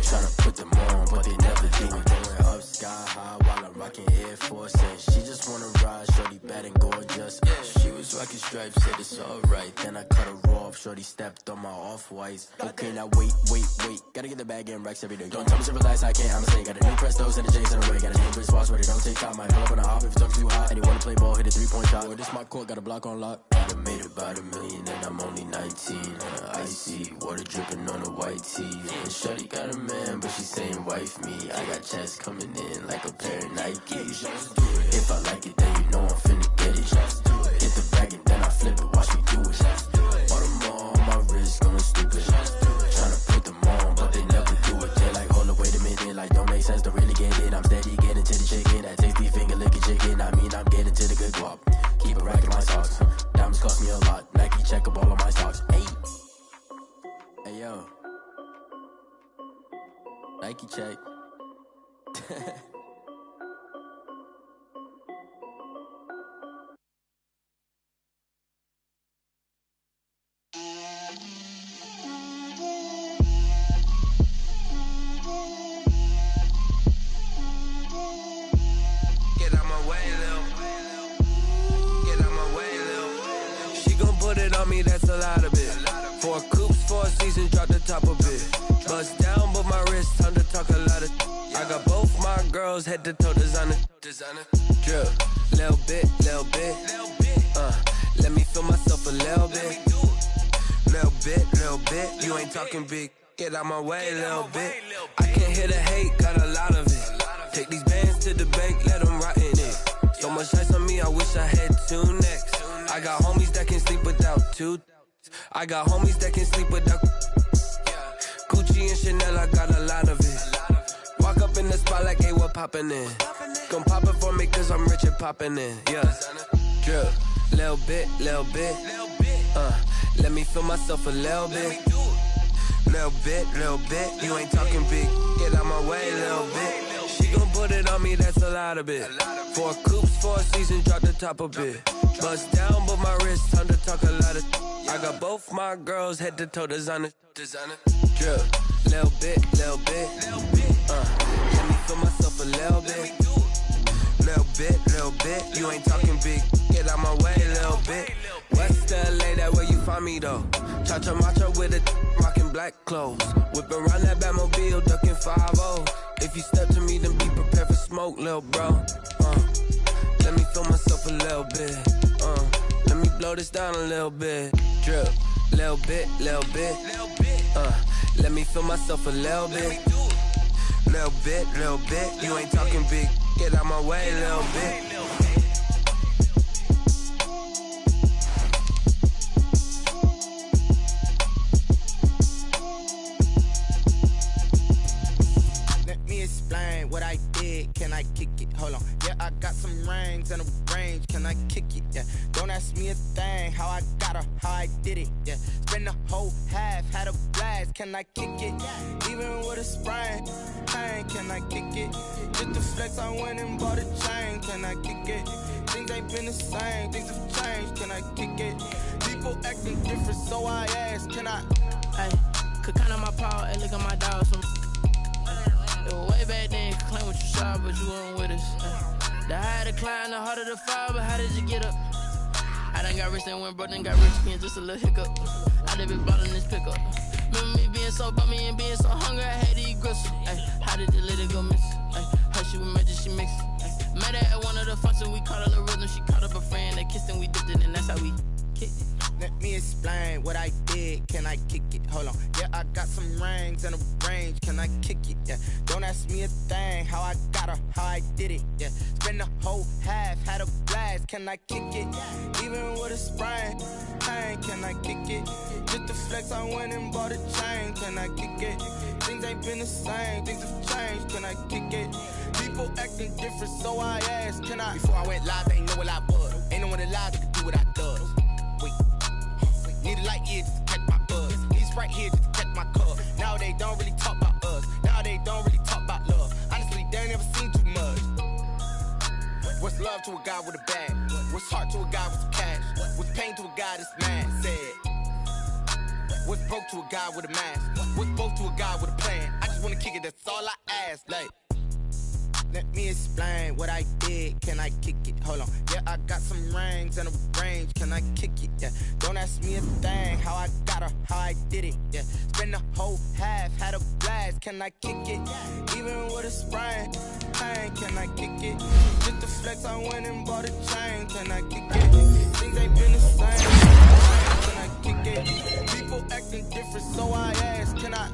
Tryna put them on, but they never do it. Going up sky high while I'm rocking Air Force. And she just wanna ride, shorty bad and gorgeous. She was rocking stripes, said it's alright. Then I cut her off, shorty stepped on my off-whites. Okay, now wait. Gotta get the bag and racks every day. Don't tell me to relax, I can't, I'ma say. Got a new Prestos and a J's in the way. Got a new wristwatch, but it don't take time. Might pull up on a hop if it's talking too hot. And you wanna play ball, hit a 3-point shot. Well, this my court, got a block on lock. I done made about $1 million and I'm only 19. Icy, water dripping on a white tee. And shorty got a man, but she saying wife me. I got checks coming in like a pair of Nikes. If I like it, then you know I'm finna get it. Get the bag and then I flip it, watch me do it. All them on my wrist going stupid. Tryna put them on, but they never do it. They're like, hold up, wait a minute, like don't make sense, don't really get it. I'm steady getting to the chicken, that tasty finger licking chicken. I mean, I'm getting to the good guap. Keep a rack in my socks. Diamonds cost me a lot. Nike check up all of my socks. Hey yo, Nike check. Me, that's a lot of it. 4 coops, 4 seasons, drop the top of it. Bust down, but my wrist, time to talk a lot of. I got both my girls head to toe designer. Drip, little bit. Let me feel myself a little bit. Little bit. You ain't talking big. Get out my way, little bit. I can't hear the hate, got a lot of it. Take these bands to the bank, let them rot in it. So much ice on me, I wish I had 2 necks. I got homies that can sleep without 2. I got homies that can sleep without Gucci and Chanel, I got a lot of it. Walk up in the spot like, hey, what poppin' in? Gon' pop it for me cause I'm rich and poppin' in. Yeah, drip, little bit. Let me feel myself a little bit. Little bit. You ain't talking big. Get out my way, little bit. She gon' put it on me, that's a lot of it. 4 coops, 4 seasons, drop the top of it. Bust down, but my wrist, time to talk a lot of. I got both my girls head to toe designer. Drip, little bit. Let me feel myself a little bit. Little bit. You ain't talking big. Get out my way, little bit. West LA, that where you find me though. Cha-cha matcha with a rockin' black clothes. Whip around that Batmobile, ducking 5-0. If you step to me, then be prepared for smoke, little bro. Let me feel myself a little bit. Let me blow this down a little bit. Drip, little bit. Let me feel myself a little bit. Little bit. You ain't talking big. Get out my way, little bit. Explain what I did, can I kick it? Hold on, yeah, I got some rings and a range, can I kick it? Yeah, don't ask me a thing, how I got her, how I did it. Yeah, spend the whole half, had a blast, can I kick it? Even with a sprain, pain, can I kick it? Just the flex, I went and bought a chain, can I kick it? Things ain't been the same, things have changed, can I kick it? People acting different, so I asked, can I? Hey, could count on my power, and look at my dogs from. Way back then, claim what you saw, but you weren't with us. The higher the climb, the harder the fall, but how did you get up? I done got rich and went broke, then got rich again, just a little hiccup. I done been ballin' this pickup. Remember me being so bummy and being so hungry, I had to eat gristle. How did the lady go miss? Her she was magic, she mixed. Met her at one of the functions, we caught her little rhythm, she caught up a friend, they kissed and we dipped it, and that's how we Let me explain what I did. Can I kick it? Hold on. Yeah, I got some rings and a range. Can I kick it? Yeah. Don't ask me a thing. How I got her, how I did it. Yeah. Spend the whole half, had a blast. Can I kick it? Even with a sprain. Pain, can I kick it? Just the flex, I went and bought a chain. Can I kick it? Things ain't been the same. Things have changed. Can I kick it? People acting different, so I asked, can I? Before I went live, they ain't know what I was. Ain't no one alive that could do what I does. Wait. Need a light here just to catch my buzz. Need Sprite here just to catch my cup. Now they don't really talk about us. Now they don't really talk about love. Honestly, they ain't never seen too much. What's love to a guy with a bag? What's heart to a guy with some cash? What's pain to a guy that's mad? Said. What's broke to a guy with a mask? What's broke to a guy with a plan? I just wanna kick it, that's all I ask. Like, let me explain what I did. Can I kick it? Hold on. Yeah, I got some rings and a range. Can I kick it? Yeah. Don't ask me a thing. How I got her, how I did it. Yeah. Spend the whole half, had a blast. Can I kick it? Even with a sprain. Pain, can I kick it? Just the flex, I went and bought a chain. Can I kick it? Things ain't been the same. Can I kick it? People acting different, so I ask, can I?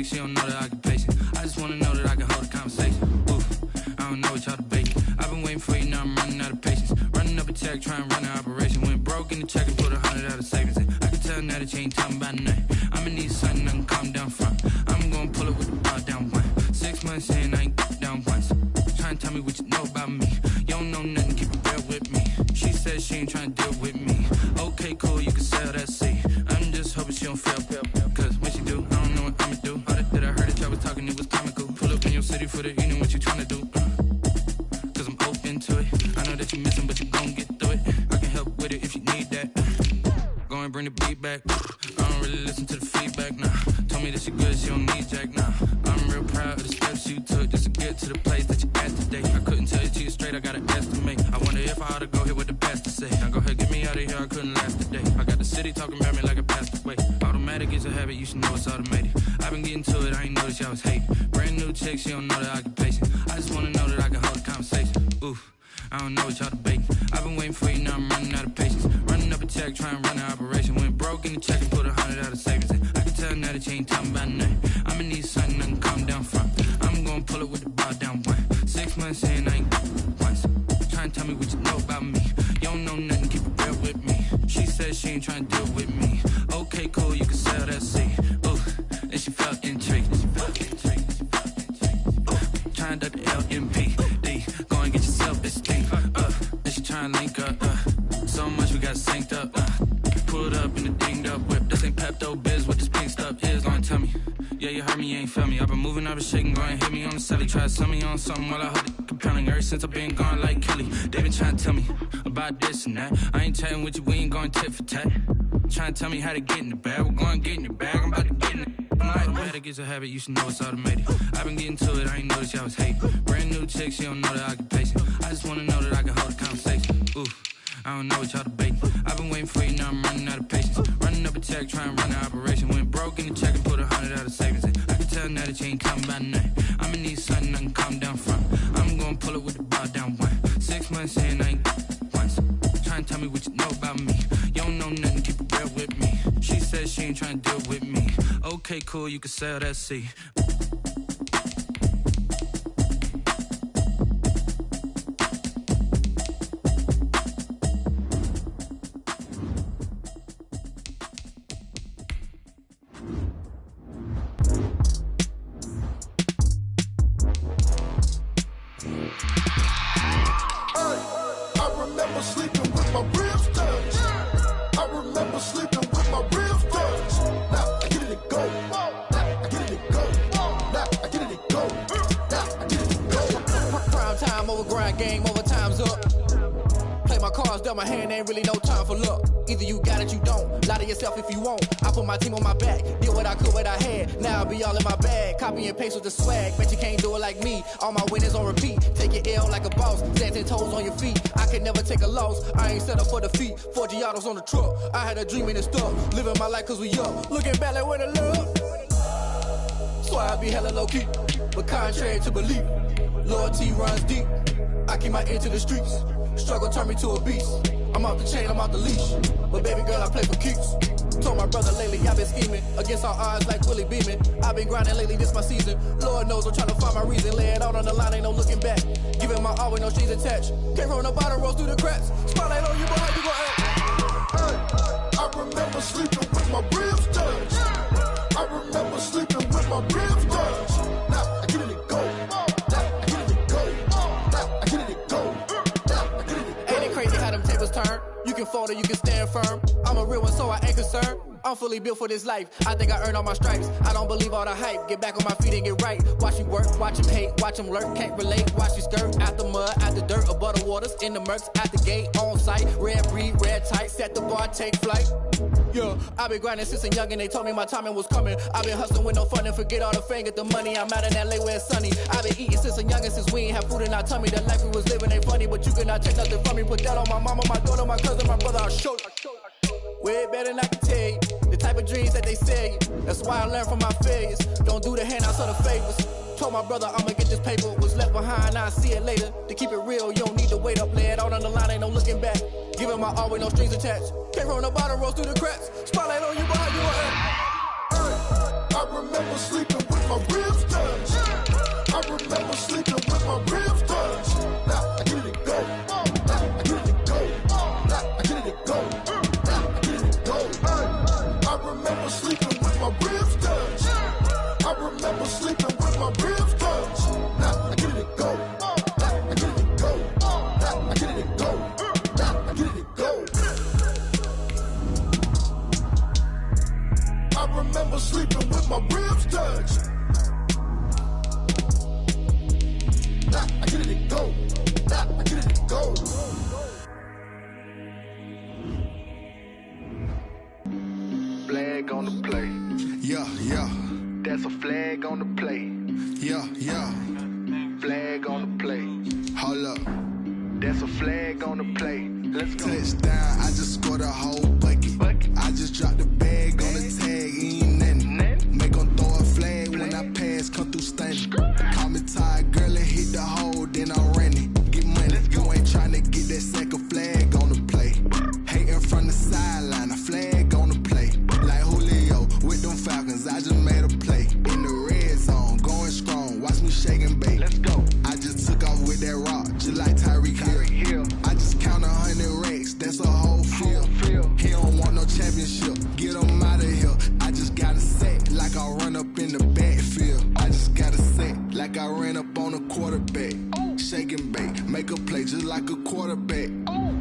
She don't know the occupation. I just wanna know that I can hold a conversation. Oof, I don't know what y'all debating. I've been waiting for you, now I'm running out of patience. Running up a check, trying to run an operation. Went broke in the check and put 100 out of savings in. I can tell now that you ain't talking about nothing. I'ma need something I can calm down from. I'm gonna pull it with the bar down one. 6 months in, I ain't down once. Trying to tell me what you know about me. You don't know nothing, keep it real with me. She said she ain't trying to deal with me. Okay, cool, you can sell that seat. I'm just hoping she don't fail. Cause when she do, I don't know what I'ma do. All that I heard that y'all was talking, it was comical. Pull up in your city for the evening, what you tryna do? Cause I'm open to it. I know that you missing, but you gon' get through it. I can help with it if you need that. Go and bring the beat back. I don't really listen to the feedback, nah. Told me that she good, she don't need jack, nah. I'm real proud of the steps you took just to get to the place that you at today. I couldn't tell you to you straight, I gotta estimate. I wonder if should know it's automated. I've been getting to it, I ain't noticed y'all was hating. Brand new chick, she don't know the occupation. I just wanna know that I can hold a conversation. Oof, I don't know what y'all debating. I've been waiting for you, now I'm running out of patience. Running up a check, trying to run an operation. Went broke in the check and put 100 out of savings in. I can tell now that you ain't talking about nothing. I'ma need something I can calm down from. I'm gonna pull it with the bar down one. 6 months in, I ain't once. Trying to tell me what you know about me. You don't know nothing, keep it real with me. She said she ain't trying to deal with me. Okay, cool, you can sell that seat. Ooh, and she felt intrigued. Trying to duck the LMPD. Go and get your self-esteem up. And she trying to link up. So much we got synced up. Pulled up in the dinged up whip. This ain't Pepto-Biz, what this pink stuff is. Gonna tell me. Yeah, you heard me, you ain't feel me. I've been moving, I've been shaking, go and hit me on the celly. Try to sell me on something while I hold it compelling. Ever since I've been gone like Kelly. They been trying to tell me about this and that. I ain't chatting with you, we ain't going tit for tat. Trying to tell me how to get in the bag. We're going to get in the bag, I'm about to get in it. I'm like, the way that gets a habit, you should know it's automated. I've been getting to it, I ain't noticed y'all was hating. Brand new chick, she don't know the occupation. I just wanna know that I can hold a conversation. Ooh, I don't know what y'all debating. I've been waiting for you, now I'm running out of patience. Running up a check, trying to run an operation. Went broke in the check and put 100 out of savings in. I can tell now that you ain't talking about nothing. I'ma need something I can calm down from. I'm gonna pull it with the bar down one. 6 months in, I ain't once. Trying to tell me what you know about me. You don't know nothing, keep it real with me. She said she ain't trying to deal with me. Okay, cool, you can sell that seat. My hand ain't really no time for luck. Either you got it, you don't. Lie to yourself if you won't. I put my team on my back. Did what I could, what I had. Now I'll be all in my bag. Copy and paste with the swag. Bet you can't do it like me. All my winners on repeat. Take your L like a boss. Stand 10 toes on your feet. I can never take a loss. I ain't set up for defeat. 4 Giottos on the truck. I had a dream and it's stuck. Living my life cause we up. Looking back like where the love. So I be hella low key. But contrary to belief, loyalty runs deep. I keep my ear to the streets. Struggle turned me to a beast. I'm off the chain, I'm off the leash. But baby girl, I play for keeps. Told my brother lately, I've been scheming. Against all odds like Willie Beeman. I've been grinding lately, this my season. Lord knows I'm trying to find my reason. Lay it out on the line, ain't no looking back. Giving my all with no strings attached. Came from the bottom, rose through the cracks. Spotlight on you, boy, how you gon' act? I remember sleeping with my ribs touched. I remember sleeping with my ribs touched. Now I get it go. Now I get it go. Now I get it go. Ain't it crazy how them tables turn? You can fold or you can stand firm. I'm a real one, so I ain't concerned. I'm fully built for this life. I think I earned all my stripes. I don't believe all the hype. Get back on my feet and get right. Watch you work, watch him hate, watch him lurk. Can't relate, watch you skirt. Out the mud, out the dirt, above the waters, in the murks, at the gate, on site. Red breed, red tight, set the bar, take flight. Yeah, I've been grinding since a youngin'. They told me my timing was coming. I've been hustling with no fun and forget all the fame, get the money. I'm out in LA where it's sunny. I've been eating since a youngin', since we ain't have food in our tummy. The life we was living ain't funny, but you cannot take nothing from me. Put that on my mama, my daughter, my cousin, my brother. I'll show you. Way better than I can tell you. The type of dreams that they sell you. That's why I learned from my failures. Don't do the handouts or the favors. Told my brother I'ma get this paper. Was left behind, I'll see it later. To keep it real, you don't need to wait up. Lay it out on the line, ain't no looking back. Giving my all with no strings attached. Came from the bottom, rose through the cracks. Spotlight on you, boy, you I remember sleeping with my ribs touched. I remember sleeping with my ribs touched. Now I get it go. Now I get it go. Now I get it go. Now I get it go. I remember sleeping with my ribs touched. I remember sleeping with my ribs touched. Now I get it go. Now I get it go. Now I get it go. Now I get it go. I remember sleeping with my ribs touched. Now I get it go. Now I get it go. Flag on the play. Yeah, yeah. That's a flag on the play. Yeah, yeah. Flag on the play. Hold up. That's a flag on the play. Let's go. Touchdown, I just scored a whole bucket. I just dropped the bag on the tag, ain't nothing. quarterback. Shake and bake, make a play just like a quarterback.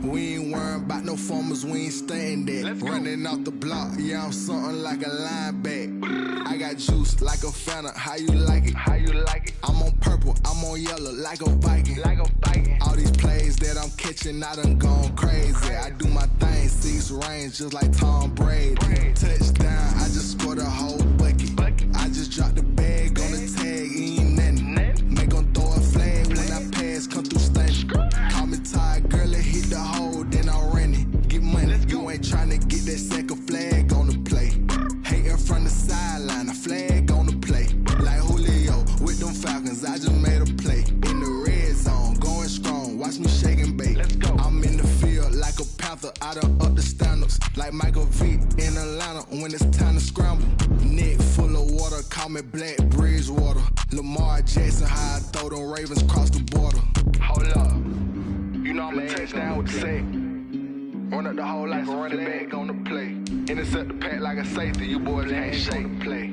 We ain't worrying about no formers, we ain't staying there. Running off the block, yeah, I'm something like a lineback. I got juice like a Fanta, how you like it? How you like it? I'm on purple, I'm on yellow, like a Viking. Like a Viking. All these plays that I'm catching, I done gone crazy. I do my thing, 6 range, just like Tom Brady. Touchdown, I just scored a whole bucket. I just dropped the bag on the tag, ain't nothing. Make 'em throw a flag when I pass, come through stunning. Call me tired, girl, it hit the hole, then I ran it. Get money, you ain't tryna get that second flag on the play. Hating from the sideline, a flag on the play. Like Julio with them Falcons, I just made a play. In the red zone, going strong, watch me shake and bake. I'm in the field like a Panther, I done up the standards. Like Michael Vick in Atlanta when it's time to scramble. Neck full of water, call me Black Bridgewater. Lamar Jackson, how I throw them Ravens cross the border. Hold up, you know I'm a touchdown with the sack. Run up the hole like a running back on the play. Intercept the pack like a safety, you boys can't shake the play.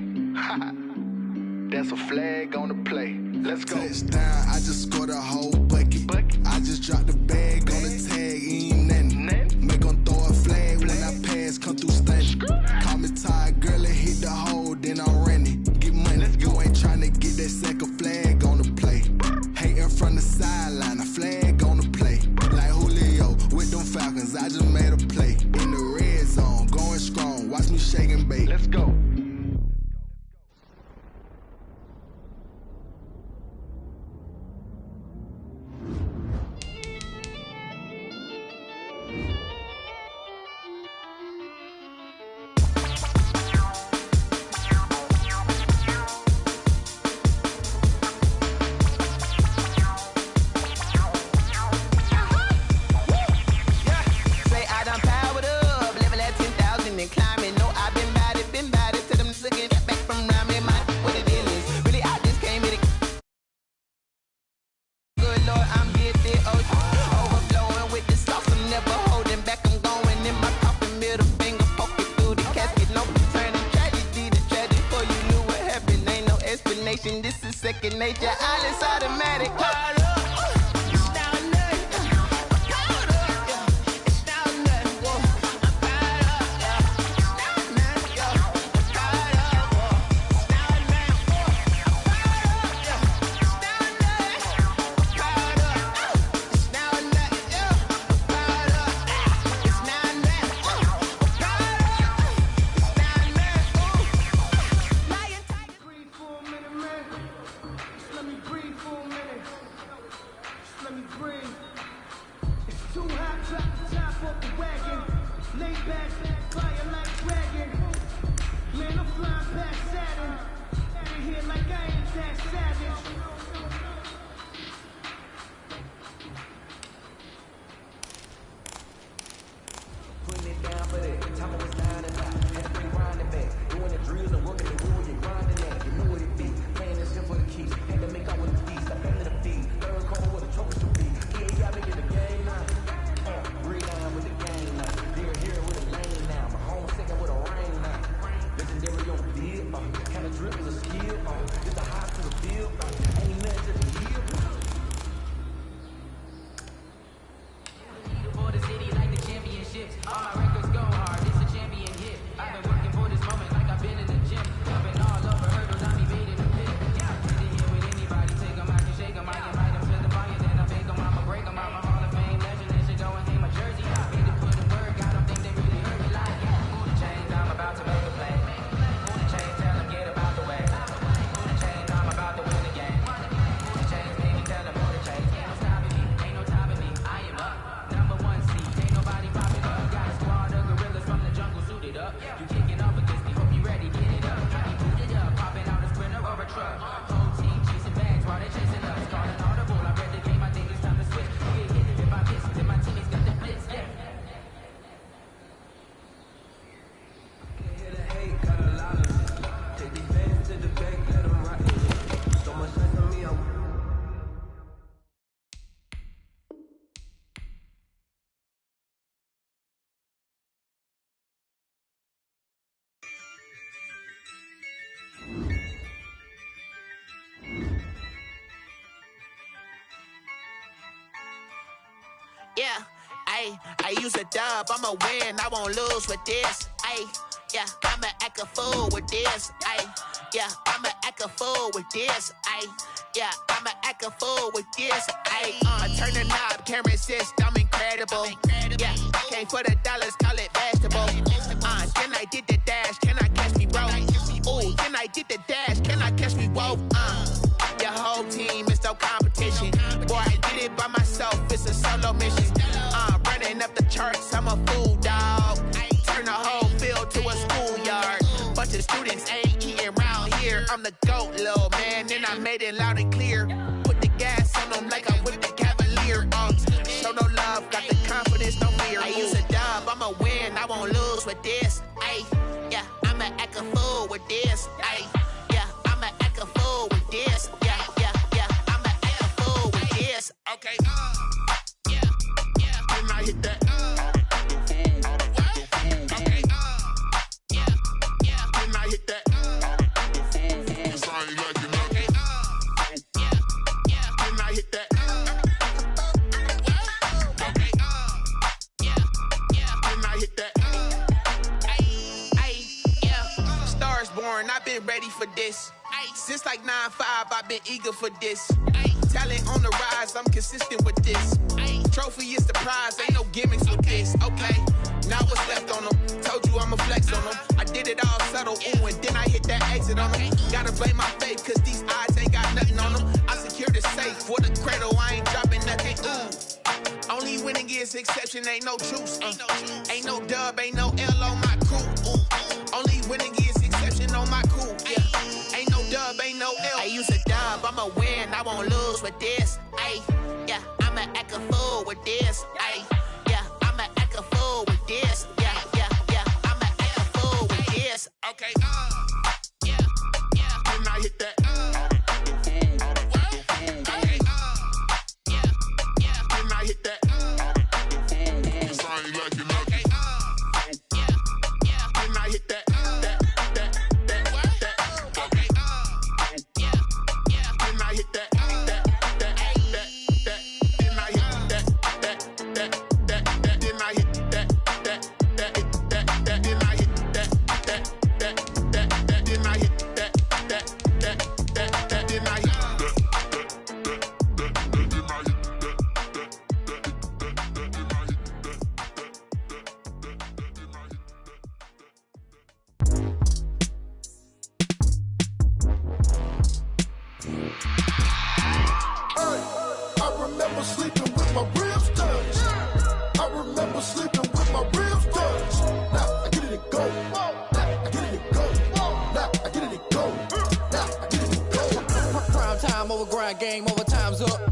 That's a flag on the play. Let's go. Touchdown, I just scored a whole bucket. I just dropped the bag on the tag, ain't nothing. Make 'em throw a flag when I pass, come through stunning. Call me tired, girl, it hit the hole, then I ran it. Get money, you ain't tryna get that second flag on the play. Hating from the sideline, a flag on the play. Like Julio with them Falcons, I just made a play. In the red zone, going strong, watch me shake and bake. Let's go. This is second nature, all is automatic. I use a dub, I'ma win, I won't lose with this. Yeah, I'ma act a fool with this. Yeah, I'ma act a fool with this. Yeah, I'ma act a fool with this. I turn the knob, can't resist, I'm incredible. Yeah, came for the dollars, call it vegetable. Then I did the dash, can I catch me, bro? Ooh, then I did the dash, can I catch me, whoa? Your whole team is no competition. Boy, I did it by myself, it's a solo mission. Running up the charts, I'm a fool, dog. Turn the whole field to a schoolyard. Bunch of students ain't eating round here. I'm the GOAT, little man, and I made it loud and clear. Put the gas on them like I'm with the Cavalier. Show no love, got the confidence, no fear. I use a dub, I'ma win, I won't lose with this. Yeah, I'ma act a fool with this. Yeah, I'ma act a fool with this. Yeah, I'ma act a fool with this. Okay, yeah, then I hit that. I've been ready for this. Since like 9-5, I've been eager for this. Talent on the rise, I'm consistent with this. Trophy is the prize, ain't no gimmicks with this. Okay, now what's left on them? Told you I'ma flex on them. I did it all subtle, ooh, and then I hit that exit on them. Gotta blame my faith, cause these eyes ain't got nothing on them. I secured the safe for the cradle, I ain't dropping nothing, ooh. Only winning is exception, ain't no truce. Ain't no dub, ain't no L on my crew. Only winning is exception on my crew. Yeah, ain't no dub, ain't no L. I use a dub, I'ma win, I won't lose with this. Yeah, I'ma act a fool with this. Yeah, I'ma act a fool with this. Yeah, I'ma act a fool with this. Okay, yeah, then I hit that. Okay, yeah, then I hit that. I ain't like it. Okay, yeah, then I hit that. Game over, time's up.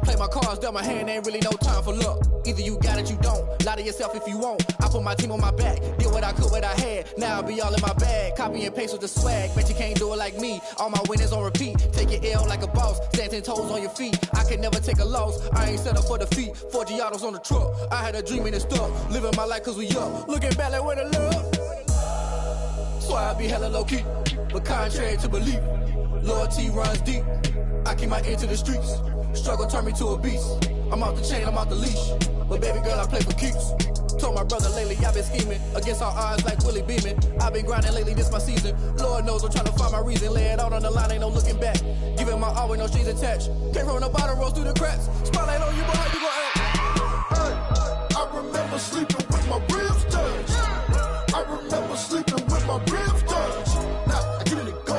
Play my cards, dealt my hand, ain't really no time for luck. Either you got it, you don't. Lie to yourself if you won't. I put my team on my back, did what I could, what I had. Now I'll be all in my bag, copy and paste with the swag. Bet you can't do it like me. All my winners on repeat. Take your L like a boss, stand 10 toes on your feet. I can never take a loss, I ain't set up for defeat. 4 Giottos on the truck, I had a dream and it stuck. Living my life cause we up, looking back like where the love. So I be hella low key, but contrary to belief, loyalty runs deep. I keep my ear to the streets. Struggle turned me to a beast. I'm off the chain, I'm off the leash. But baby girl, I play for keeps. Told my brother lately, I've been scheming against all odds like Willie Beeman. I've been grinding lately, this my season. Lord knows I'm trying to find my reason. Lay it out on the line, ain't no looking back. Giving my all with no strings attached. Can't roll no bottom, rolls through the cracks. Spotlight on you, but how you gon' act? I remember sleeping with my ribs touched. I remember sleeping with my ribs touched. Now I get it to go.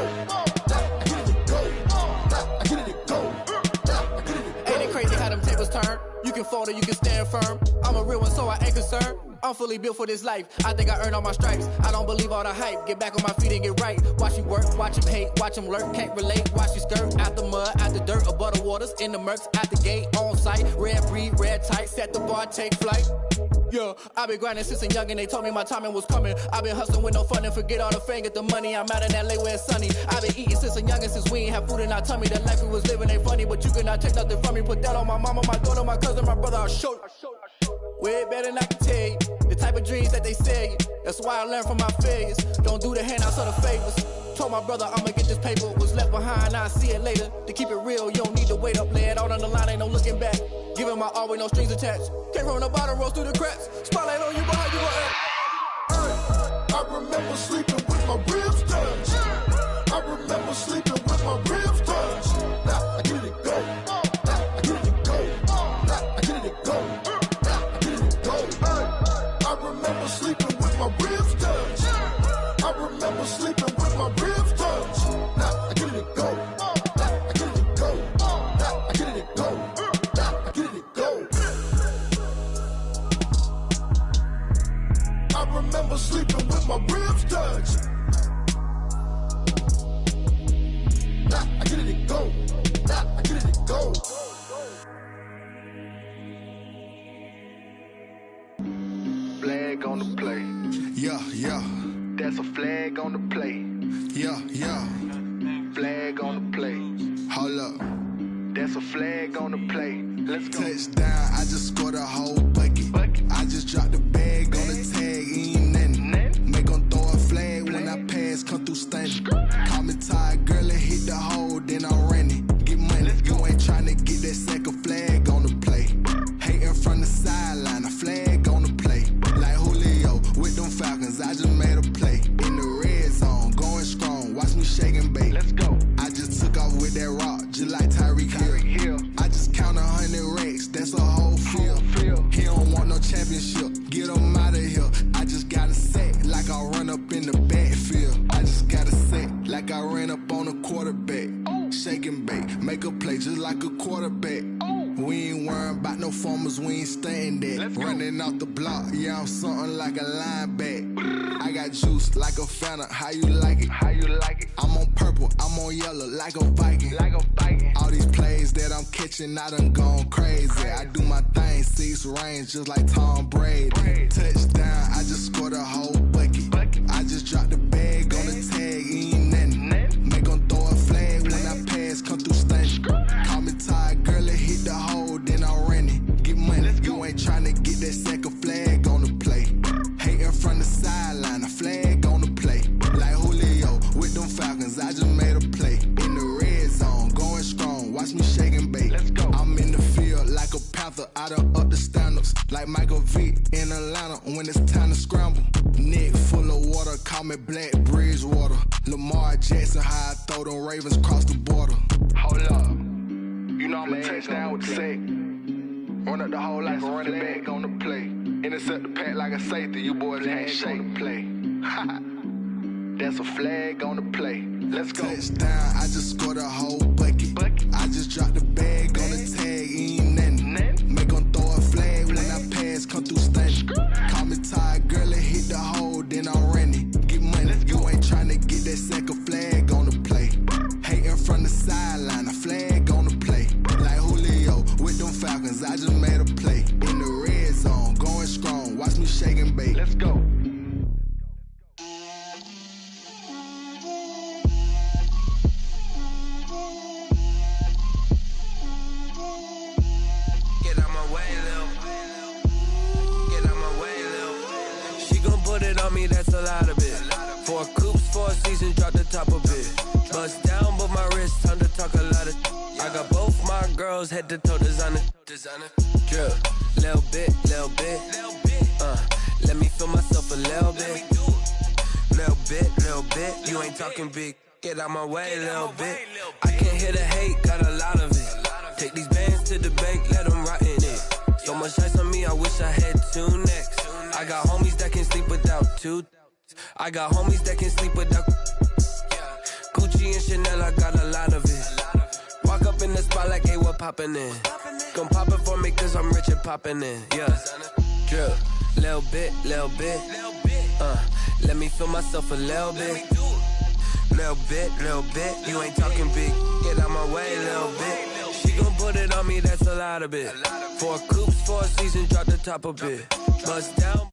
Turn. You can fold or you can stand firm. I'm a real one, so I ain't concerned. I'm fully built for this life. I think I earned all my stripes. I don't believe all the hype. Get back on my feet and get right. Watch you work, watch him hate, watch him lurk. Can't relate, watch you skirt. Out the mud, out the dirt, above the waters, in the murks, out the gate, on site. Red breed, red tight, set the bar, take flight. Yeah, I've been grinding since a young and they told me my timing was coming. I've been hustling with no fun and forget all the fame, get the money. I'm out in LA where it's sunny. I've been eating since a young and since we ain't have food in our tummy. The life we was living ain't funny, but you cannot take nothing from me. Put that on my mama, my daughter, my cousin, my brother, I'll show you. Way better than I can tell you. The type of dreams that they sell you. That's why I learned from my failures. Don't do the handouts or the favors. Told my brother I'ma get this paper. Was left behind, I'll see it later. To keep it real, you don't need to wait up. Lay it out on the line, ain't no looking back. Giving my all with no strings attached. Came from the bottom, rose through the cracks. Spotlight on you, but how you gon' act? I remember sleeping with my ribs touched. I remember sleeping with my ribs touched. Now I get it go. Now I get it go. Now I get it go. Now I get it go. I remember sleeping with my ribs touched. I remember sleeping with my ribs touched. Now I get it go. Now I get it go. Now I get it go. Now I get it go. I remember sleeping with my ribs touched. Now I get it go. Now I get it go. Flag on the play. Yeah, yeah. That's a flag on the play. Yeah, yeah. Flag on the play. Hold up. That's a flag on the play. Let's go. Touchdown, I just scored a whole bucket. I just dropped the bag on the tag, ain't nothing. Make them throw a flag when I pass, come through stunning. Call me tired, girl, and hit the hole, then I'm running. Get money, you ain't tryna get that second flag on the play. Hating from the sideline, a flag on the play. Like Julio with them Falcons, I just made a play. In the red zone, going strong, watch me shake and bake. Let's go. I just took off with that rock, just like Tyreek Hill. I just count 100 racks, that's a whole field. He don't want no championship, get him out of here. I just got a set, like I run up in the backfield. I just got a set, like I ran up on a quarterback. Shake and bake, make a play just like a quarterback. We ain't worrying about no formers, we ain't staying there. Running out the block, yeah, I'm something like a linebacker. I got juice like a Fanta, how you like it? How you like it? I'm on purple, I'm on yellow, like a Viking. Like a Viking. All these plays that I'm catching, I done gone crazy. I do my thing, 6 range, just like Tom Brady. Touchdown, I just scored a whole bucket. I just dropped the bag on the tag, ain't nothing. Make them throw a flag when I pass, come through stunning. Call me tired, girl, and hit the hole, then I'm running. Get money, you ain't tryna get that second flag on the play. Hating from the sideline, a flag on the play. Like Julio with them Falcons, I just made a play. In the red zone, going strong, watch me shake and bake. Let's go. I'm in the field like a Panther, I done up the standards. Like Michael Vick in Atlanta when it's time to scramble. Neck full of water, call me Black Bridgewater. Lamar Jackson, how I throw them Ravens cross the border. Hold up. You know I'm a touchdown with the sack. Run up the hole like a running back on the play. Intercept the pack like a safety. You boys can't shake the play. That's a flag on the play. Let's go. Touchdown, I just scored a whole bucket. I just dropped the bag on the tag, ain't nothing. Make them throw a flag when I pass, come through stunning. Call me tired, girl, and hit the hole, then I'm running. Get money, you ain't tryna get that second flag on the play. Hating from the sideline, a flag on the play. Like Julio with them Falcons, I just made a play. In the red zone, going strong, watch me shake and bake. Let's go. Get out my way, Lil. Get out my way, Lil. She gon' put it on me, that's a lot of it. 4 coops, 4 seasons, drop the top of it. Bust down, but my wrist, time to talk a lot of. I got both my girls, head to toe designer. Drip, little bit, little bit. Let me feel myself a little bit. Little bit, little bit. You ain't talking big. Get out my way, little bit. I can't hear the hate, got a lot of it. Take these bands to the bank, let them rot in it. So much ice on me, I wish I had 2 necks. I got homies that can sleep without 2. I got homies that can sleep without Gucci and Chanel, I got a lot of it. Walk up in the spot like, hey, what poppin' in? Gon' pop it for me cause I'm rich and poppin' in, yeah. Drip, little bit, little bit. Let me feel myself a little bit. Little bit, you ain't talking big. Get out my way, little bit. She gon' put it on me, that's a lot of it. 4 coops, 4 seasons, drop the top of it. Bust down.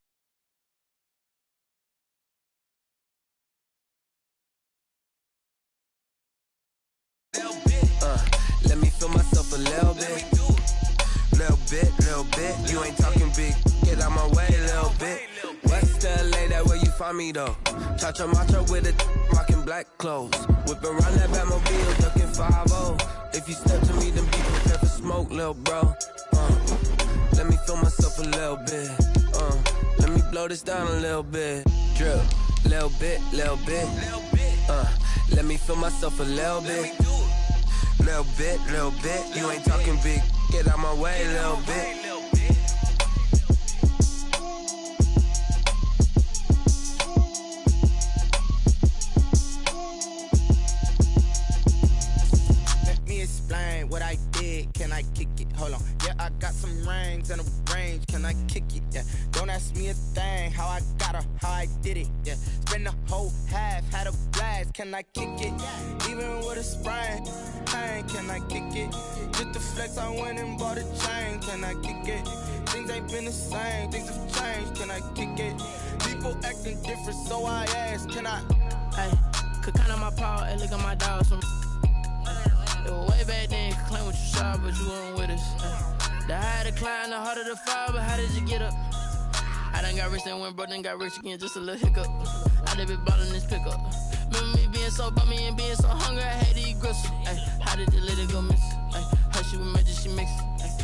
Let me feel myself a little bit. Little bit, you ain't talking big. Get out my way, little bit. West LA, that where you find me though. Cha-cha matcha with a rockin' black clothes. Whippin' around that Batmobile, duckin' 5-0. If you step to me, then be prepared for smoke, little bro. slow this down a little bit. Drip, little bit, little bit. Let me feel myself a little bit. Little bit, little bit. You ain't talking big. Get out my way a little bit. Explain what I did, can I kick it? Hold on, yeah, I got some rings and a range, can I kick it? Yeah, don't ask me a thing, how I got her, how I did it. Yeah, spend the whole half, had a blast, can I kick it? Even with a sprain, pain, can I kick it? Just the flex, I went and bought a chain, can I kick it? Things ain't been the same, things have changed, can I kick it? People acting different, so I ask, can I? Hey, could count on my power, and look at my dogs from. Way back then, you could claim what you saw, but you weren't with us. The higher the climb, the harder the fall, but how did you get up? I done got rich and went broke, then got rich again, just a little hiccup. I done been ballin' this pickup. Remember me being so bummy and being so hungry, I had to eat gristle. How did the lady go miss? Her she was magic, she mixed.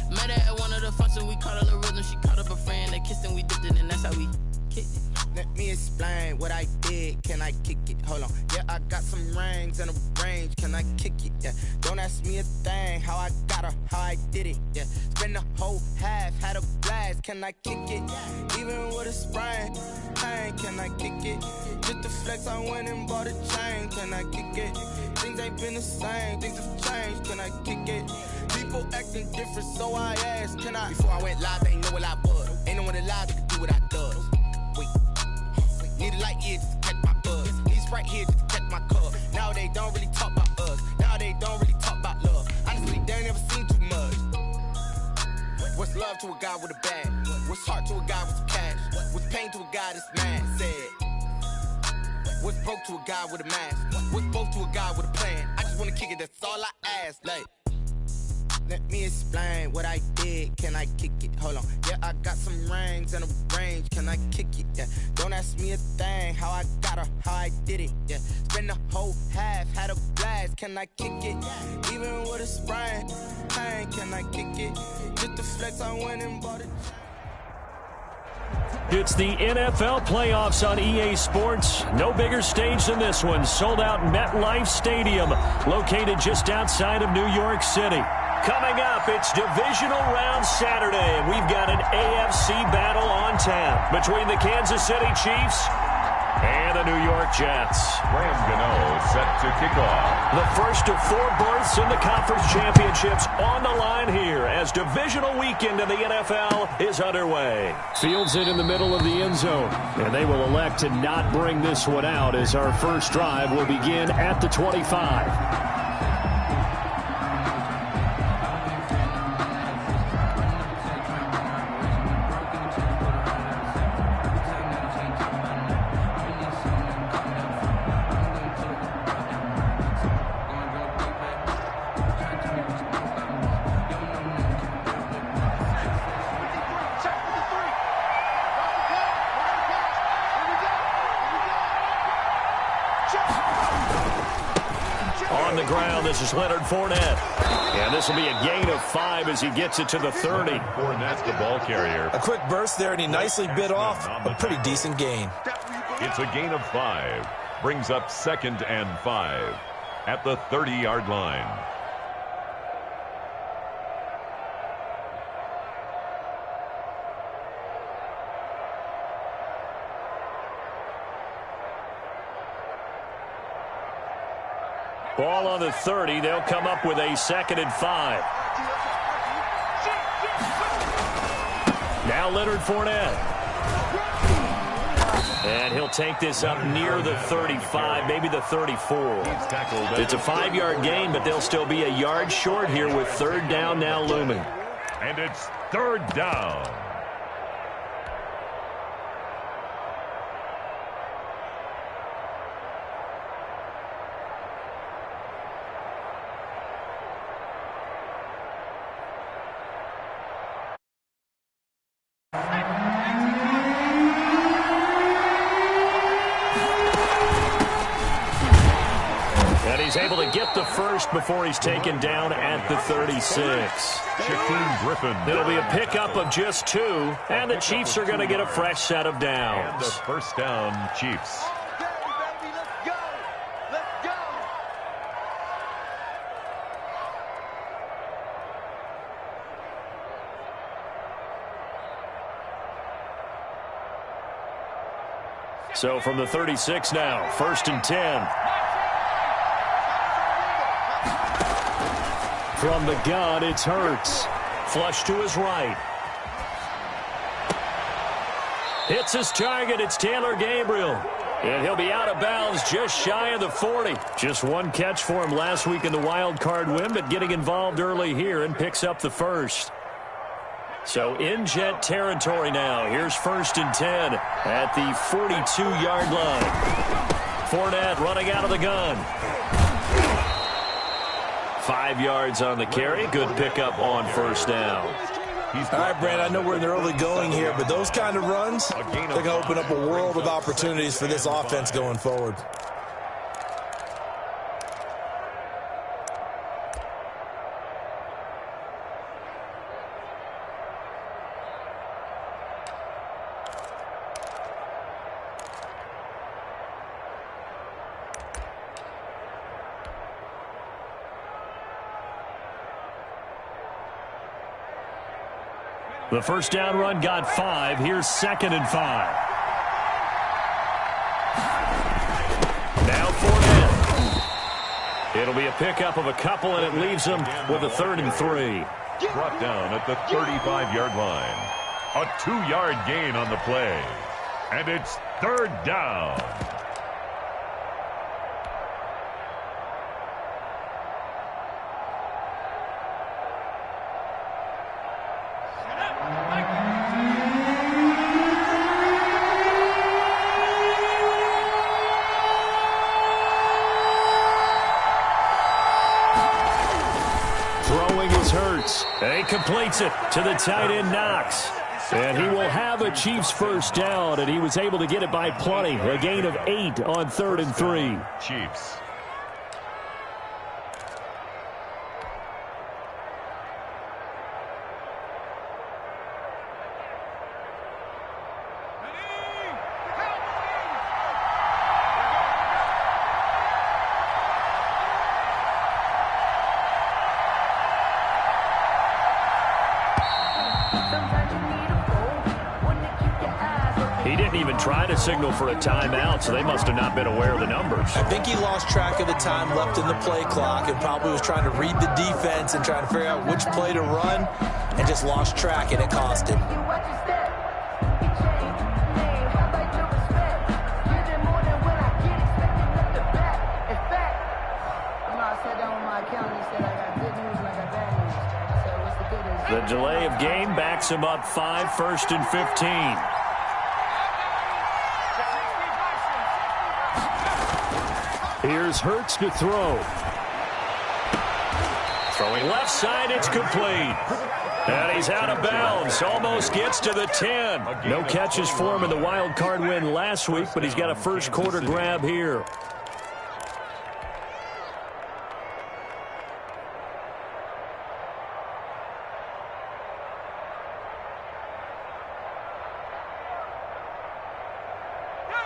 Met her at one of the functions, we caught her the rhythm, she caught up a friend, they kissed and we dipped it, and that's how we kicked it. Let me explain what I did, can I kick it? Hold on, yeah, I got some rings and a range, can I kick it? Yeah, don't ask me a thing, how I got her, how I did it. Yeah, spend the whole half, had a blast, can I kick it? Even with a sprain, pain, can I kick it? Just the flex, I went and bought a chain, can I kick it? Things ain't been the same, things have changed, can I kick it? People acting different, so I asked, can I? Before I went live, they ain't know what I was. Ain't no one alive that could do what I does. Wait. Need a light year just to catch my buzz. Need Sprite here just to catch my cup. Now they don't really talk about us. Now they don't really talk about love. Honestly, they ain't never seen too much. What's love to a guy with a bag? What's heart to a guy with some cash? What's pain to a guy that's mad? Said. What's broke to a guy with a mask? What's both to a guy with a plan? I just wanna kick it, that's all I ask. Like, let me explain what I did, can I kick it? Hold on, yeah, I got some rings and a range, can I kick it? Yeah, don't ask me a thing, how I got her, how I did it. Yeah, spend the whole half, had a blast, can I kick it? Even with a sprain, pain, can I kick it? Just the flex, I went and bought it. It's the NFL playoffs on EA Sports. No bigger stage than this one. Sold out MetLife Stadium, located just outside of New York City. Coming up, it's Divisional Round Saturday, and we've got an AFC battle on tap between the Kansas City Chiefs and the New York Jets. Graham Gano set to kick off. The first of 4 berths in the conference championships on the line here as divisional weekend in the NFL is underway. Fields it in the middle of the end zone, and they will elect to not bring this one out as our first drive will begin at the 25. On the ground, this is Leonard Fournette. And this will be a gain of 5 as he gets it to the 30. Fournette's the ball carrier. A quick burst there, and he nicely bit off a pretty decent gain. It's a gain of 5. Brings up 2nd and 5 at the 30-yard line. Ball on the 30. They'll come up with a 2nd and 5. Now Leonard Fournette. And he'll take this up near the 35, maybe the 34. It's a 5-yard gain, but they'll still be a yard short here with 3rd down now looming. And it's 3rd down. he's able to get the first before he's taken down at the 36. Shaquem Griffin. It'll be a pickup of just 2, and the Chiefs are going to get a fresh set of downs. And the first down, Chiefs. So from the 36 now, 1st and 10. From the gun, it's Hurts. Flush to his right. Hits his target. It's Taylor Gabriel. And he'll be out of bounds just shy of the 40. Just one catch for him last week in the wild card win, but getting involved early here and picks up the first. So in Jet territory now. Here's 1st and 10 at the 42-yard line. Fournette running out of the gun. 5 yards on the carry. Good pickup on 1st down. All right, Brand, I know we're in the early going here, but those kind of runs, they're going to open up a world of opportunities for this offense going forward. The first down run got 5. Here's 2nd and 5. Now Fournette. It'll be a pickup of a couple, and it leaves them with a 3rd and 3. Brought down at the 35-yard line. A 2-yard gain on the play. And it's 3rd down. And he completes it to the tight end, Knox. And he will have a Chiefs first down, and he was able to get it by plenty. A gain of 8 on 3rd and 3. Chiefs. He didn't even try to signal for a timeout, so they must have not been aware of the numbers. I think he lost track of the time left in the play clock and probably was trying to read the defense and trying to figure out which play to run and just lost track, and it cost him. The delay of game backs him up 5, 1st and 15. Here's Hurts to throw. Throwing left side, it's complete. And he's out of bounds. Almost gets to the 10. No catches for him in the wild card win last week, but he's got a first quarter grab here.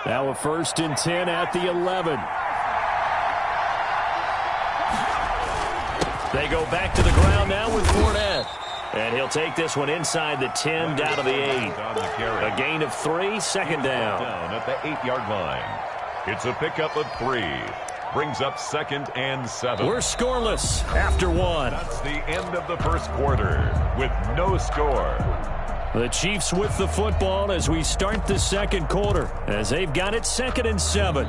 Now a 1st and 10 at the 11. They go back to the ground now with Fournette. And he'll take this one inside the 10 down to the 8. A gain of 3, 2nd down. Down at the 8-yard line. It's a pickup of 3. Brings up 2nd and 7. We're scoreless after 1. That's the end of the first quarter with no score. The Chiefs with the football as we start the second quarter, as they've got it 2nd and 7.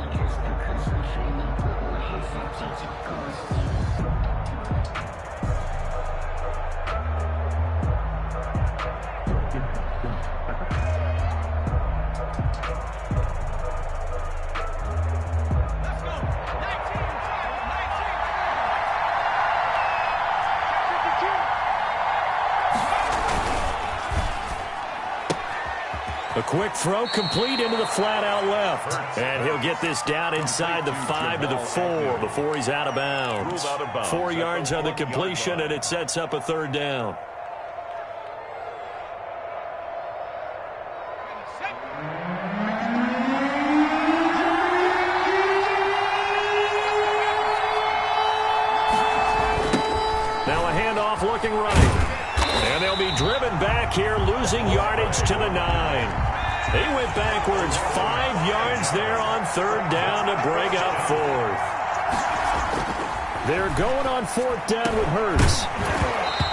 A quick throw complete into the flat out left. And he'll get this down inside the 5 to the 4 before he's out of bounds. 4 yards on the completion, and it sets up a third down. Now a handoff looking right. And they'll be driven back here, losing yardage to the 9. They went backwards 5 yards there on third down to bring up fourth. They're going on fourth down with Hurts.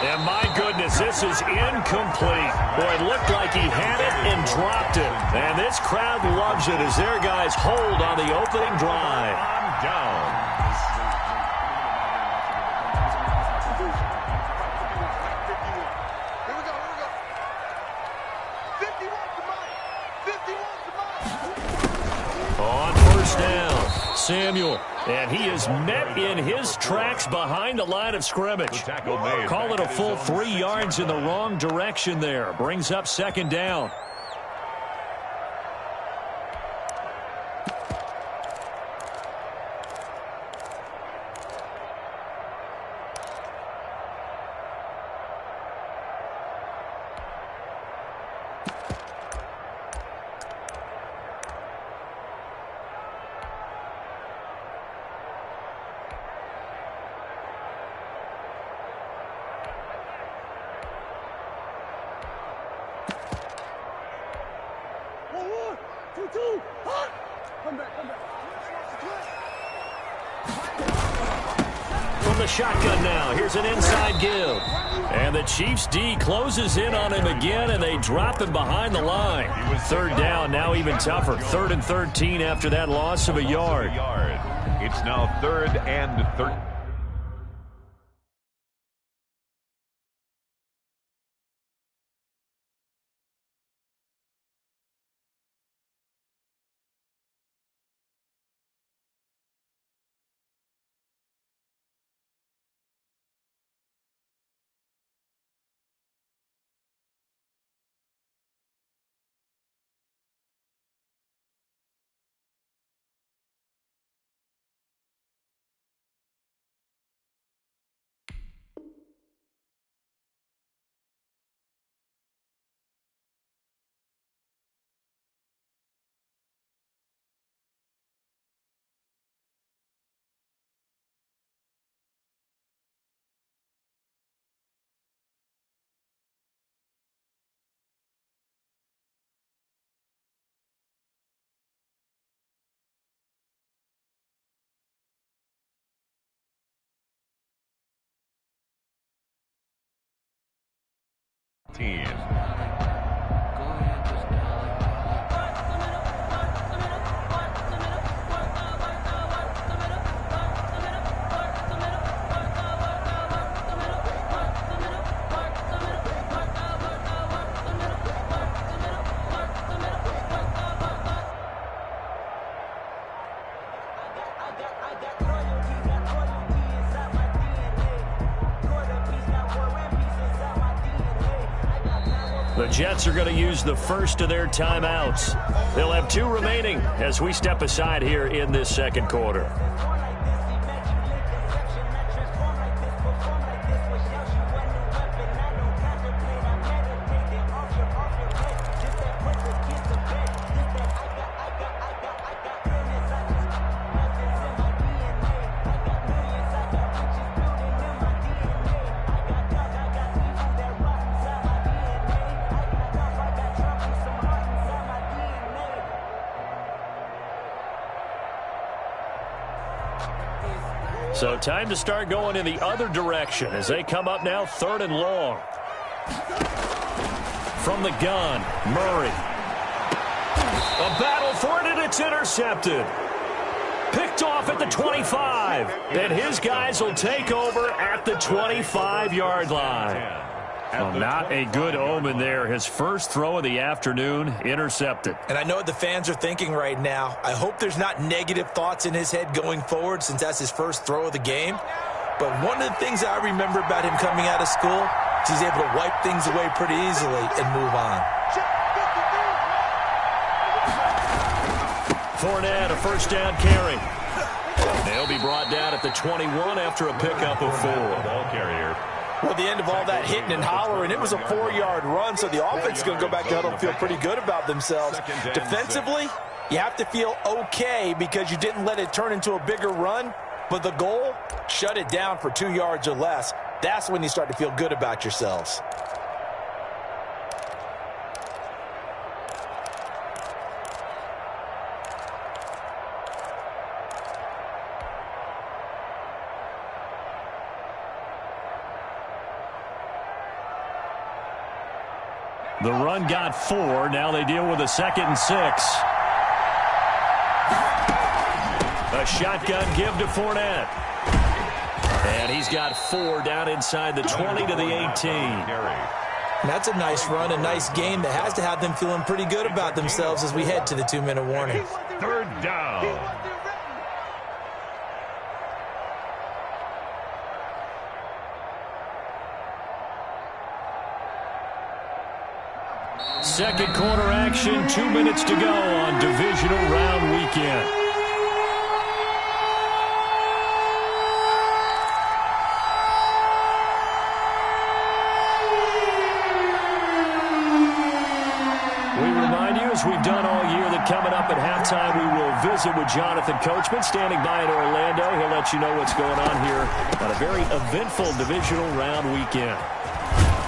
And my goodness, this is incomplete. Boy, it looked like he had it and dropped it. And this crowd loves it as their guys hold on the opening drive. Down. On first down, Samuel, and he is met in his tracks behind the line of scrimmage. Call it a full 3 yards in the wrong direction there. Brings up second down. From the shotgun now, here's an inside give. And the Chiefs D closes in on him again, and they drop him behind the line. Third down, now even tougher. 3rd and 13 after that loss of a yard. It's now 3rd and 13. The Jets are going to use the first of their timeouts. They'll have 2 remaining as we step aside here in this second quarter. So time to start going in the other direction as they come up now 3rd and long. From the gun, Murray. A battle for it, and it's intercepted. Picked off at the 25. And his guys will take over at the 25-yard line. Well, not a good omen there. His first throw of the afternoon, intercepted. And I know what the fans are thinking right now. I hope there's not negative thoughts in his head going forward since that's his first throw of the game. But one of the things I remember about him coming out of school is he's able to wipe things away pretty easily and move on. Fournette, a first down carry. They'll be brought down at the 21 after a pickup of 4. Ball carrier. Well, the end of all that hitting and hollering, it was a 4-yard run, so the offense is going to go back to huddle and feel pretty good about themselves. Defensively, you have to feel okay because you didn't let it turn into a bigger run, but the goal, shut it down for 2 yards or less. That's when you start to feel good about yourselves. The run got 4. Now they deal with a 2nd and 6. A shotgun give to Fournette. And he's got 4 down inside the 20 to the 18. That's a nice run, a nice game that has to have them feeling pretty good about themselves as we head to the 2-minute warning. 3rd down. Second quarter action, 2 minutes to go on divisional round weekend. We remind you, as we've done all year, that coming up at halftime, we will visit with Jonathan Coachman, standing by in Orlando. He'll let you know what's going on here on a very eventful divisional round weekend.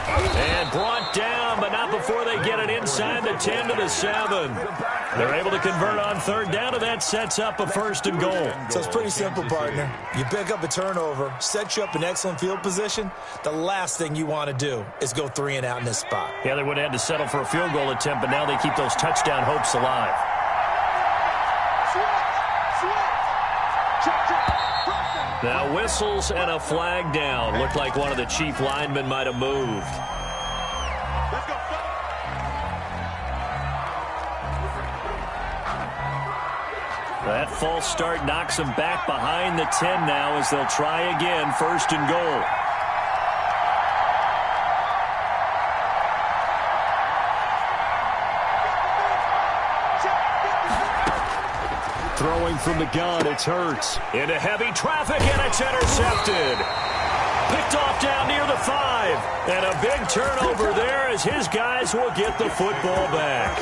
And brought down, but not before they get it inside the 10 to the 7. They're able to convert on 3rd down, and that sets up a 1st and goal. So it's pretty simple, partner. You pick up a turnover, set you up in excellent field position. The last thing you want to do is go 3 and out in this spot. Yeah, they would have had to settle for a field goal attempt, but now they keep those touchdown hopes alive. Now whistles and a flag down. Looked like one of the chief linemen might have moved. That false start knocks them back behind the 10 now as they'll try again, 1st and goal. Throwing from the gun, it's Hurts. Into heavy traffic, and it's intercepted. Picked off down near the 5. And a big turnover there as his guys will get the football back.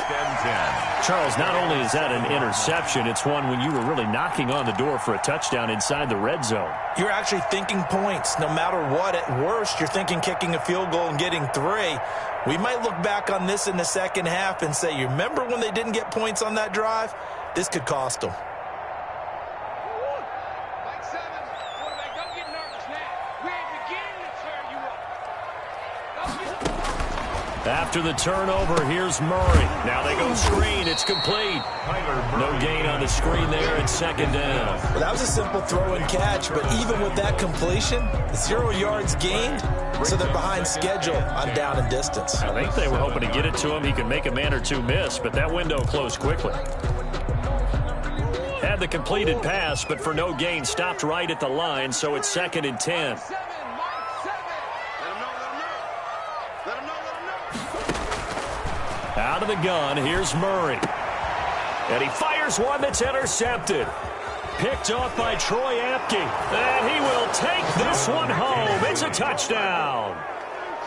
Charles, not only is that an interception, it's one when you were really knocking on the door for a touchdown inside the red zone. You're actually thinking points. No matter what, at worst, you're thinking kicking a field goal and getting 3. We might look back on this in the second half and say, you remember when they didn't get points on that drive? This could cost them. After the turnover, here's Murray. Now they go screen. It's complete. No gain on the screen there, and 2nd down. Well, that was a simple throw and catch, but even with that completion, 0 yards gained, so they're behind schedule on down and distance. I think they were hoping to get it to him. He could make a man or two miss, but that window closed quickly. Had the completed pass, but for no gain, stopped right at the line, so it's 2nd and 10. Out of the gun, here's Murray. And he fires one that's intercepted. Picked off by Troy Apke. And he will take this one home. It's a touchdown.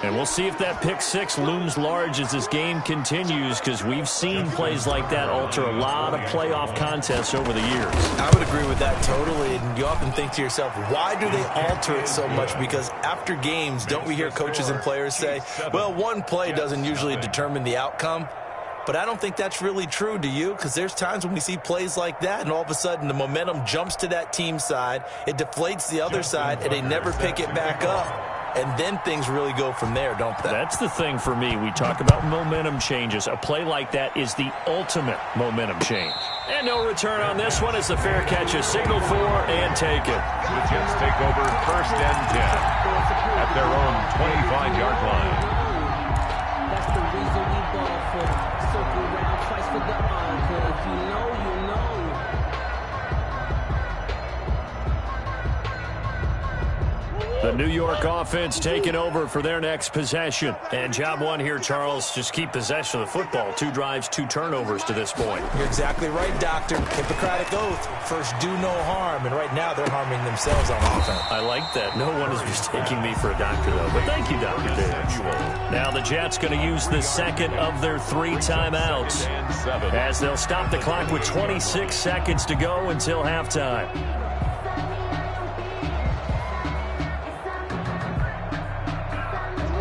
And we'll see if that pick 6 looms large as this game continues, because we've seen plays like that alter a lot of playoff contests over the years. I would agree with that totally. And you often think to yourself, why do they alter it so much? Because after games, don't we hear coaches and players say, well, one play doesn't usually determine the outcome. But I don't think that's really true, do you? Because there's times when we see plays like that, and all of a sudden the momentum jumps to that team side, it deflates the other side, and they never pick it back up. And then things really go from there, don't they? That's the thing for me. We talk about momentum changes. A play like that is the ultimate momentum change. And no return on this one as the fair catch is signaled for and taken. The Jets take over 1st and 10 at their own 25-yard line. That's the reason we ball for. Circle round twice for the encore. If you know, you know. The New York offense taking over for their next possession. And job one here, Charles, just keep possession of the football. 2 drives, 2 turnovers to this point. You're exactly right, Doctor. Hippocratic oath. First, do no harm. And right now, they're harming themselves on offense. I like that. No one is mistaking me for a doctor, though. But thank you, Dr. Davis. Now the Jets going to use the second of their 3 timeouts as they'll stop the clock with 26 seconds to go until halftime.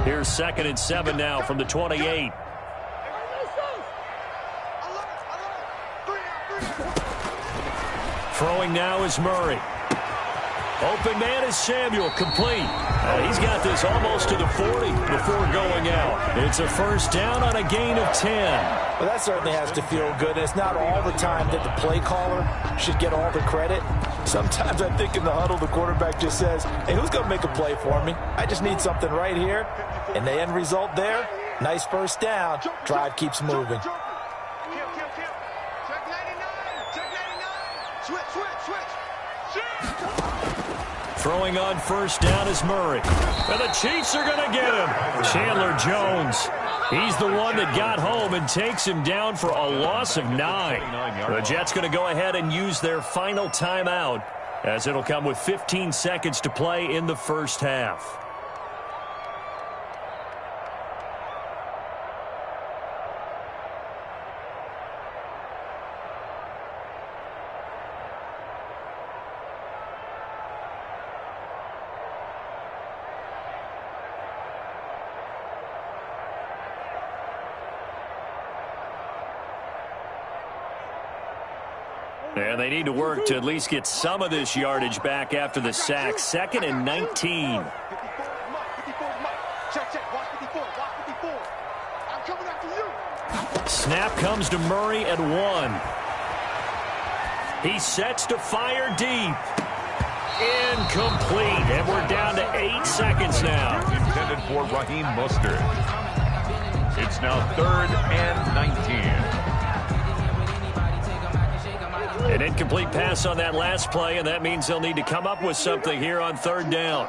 Here's 2nd and 7 now from the 28. Throwing now is Murray. Open man is Samuel, complete. He's got this almost to the 40 before going out. It's a first down on a gain of 10. Well, that certainly has to feel good. It's not all the time that the play caller should get all the credit. Sometimes I think in the huddle, the quarterback just says, hey, who's going to make a play for me? I just need something right here. And the end result there, nice first down. Drive keeps moving. Throwing on first down is Murray. And the Chiefs are going to get him. Chandler Jones. He's the one that got home and takes him down for a loss of 9. The Jets going to go ahead and use their final timeout as it'll come with 15 seconds to play in the first half. And they need to work to at least get some of this yardage back after the sack. 2nd and 19. Snap comes to Murray at 1. He sets to fire deep. Incomplete. And we're down to 8 seconds now. Intended for Raheem Mostert. It's now 3rd and 19. An incomplete pass on that last play, and that means they'll need to come up with something here on 3rd down.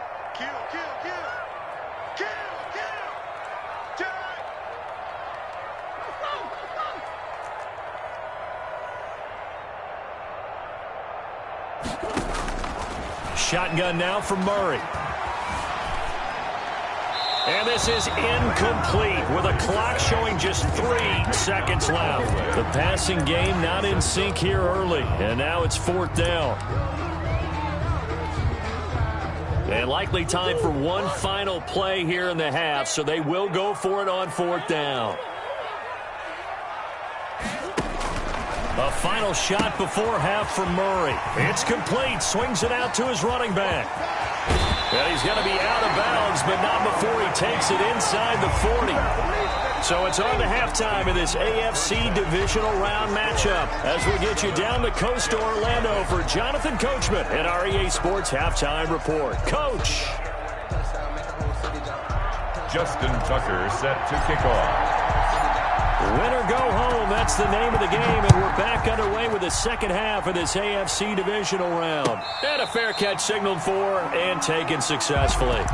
Shotgun now for Murray. And this is incomplete with a clock showing just 3 seconds left. The passing game not in sync here early, and now it's 4th down. And likely time for one final play here in the half, so they will go for it on 4th down. A final shot before half for Murray. It's complete. Swings it out to his running back. And he's going to be out of bounds, but not before he takes it inside the 40. So it's on to halftime in this AFC divisional round matchup as we get you down the coast to Orlando for Jonathan Coachman at our EA Sports Halftime Report. Coach. Justin Tucker set to kick off. Win or go home, that's the name of the game, and we're back underway with the second half of this AFC divisional round. And a fair catch signaled for and taken successfully.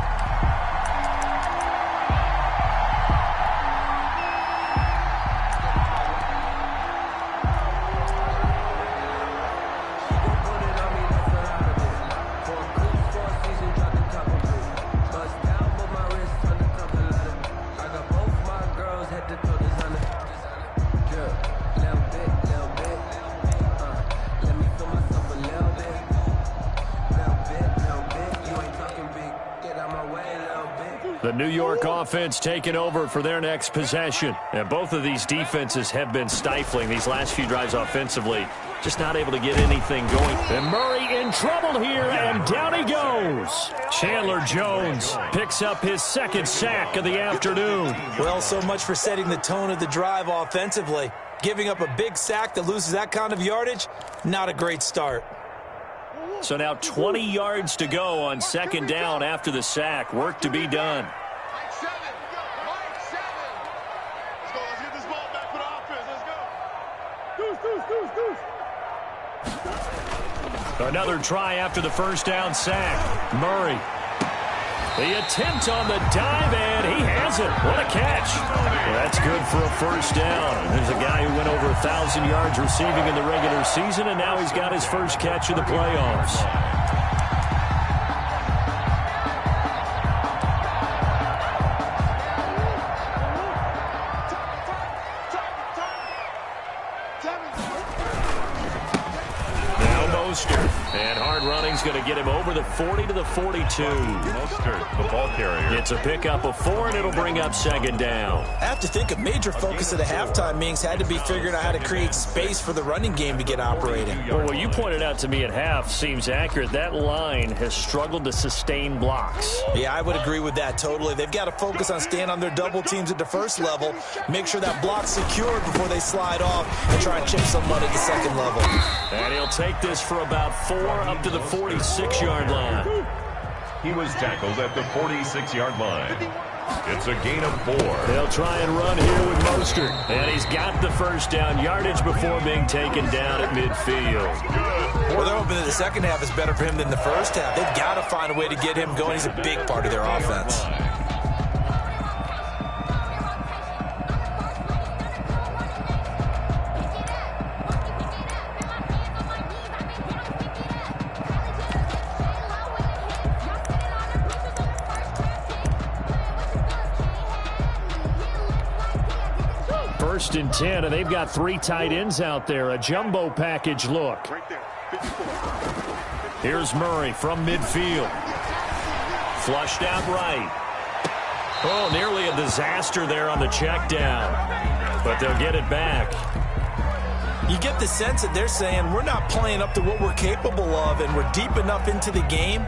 The New York offense taking over for their next possession. And both of these defenses have been stifling these last few drives offensively. Just not able to get anything going. And Murray in trouble here, and down he goes. Chandler Jones picks up his 2nd sack of the afternoon. Well, so much for setting the tone of the drive offensively. Giving up a big sack that loses that kind of yardage, not a great start. So now 20 yards to go on 2nd down after the sack. Work to be done. Another try after the first down sack. Murray. The attempt on the dive, and he has it. What a catch. Well, that's good for a first down. There's a guy who went over 1,000 yards receiving in the regular season, and now he's got his first catch of the playoffs. And hard running's going to get him over the 40 to the 42. Mostert, the ball carrier. It's a pickup of 4, and it'll bring up second down. I have to think a major focus of the halftime meetings had to be figuring out how to create space for the running game to get operating. Well, what you pointed out to me at half seems accurate. That line has struggled to sustain blocks. Yeah, I would agree with that totally. They've got to focus on staying on their double teams at the first level, make sure that block's secured before they slide off, and try and chip somebody at the second level. And he'll take this for about 4 up to the 46-yard line. He was tackled at the 46-yard line. It's a gain of 4. They'll try and run here with Mostert. And he's got the first down yardage before being taken down at midfield. Well, they're hoping that the second half is better for him than the first half. They've got to find a way to get him going. He's a big part of their offense. First and 10, and they've got 3 tight ends out there. A jumbo package look. Here's Murray from midfield. Flushed out right. Oh, nearly a disaster there on the check down. But they'll get it back. You get the sense that they're saying we're not playing up to what we're capable of, and we're deep enough into the game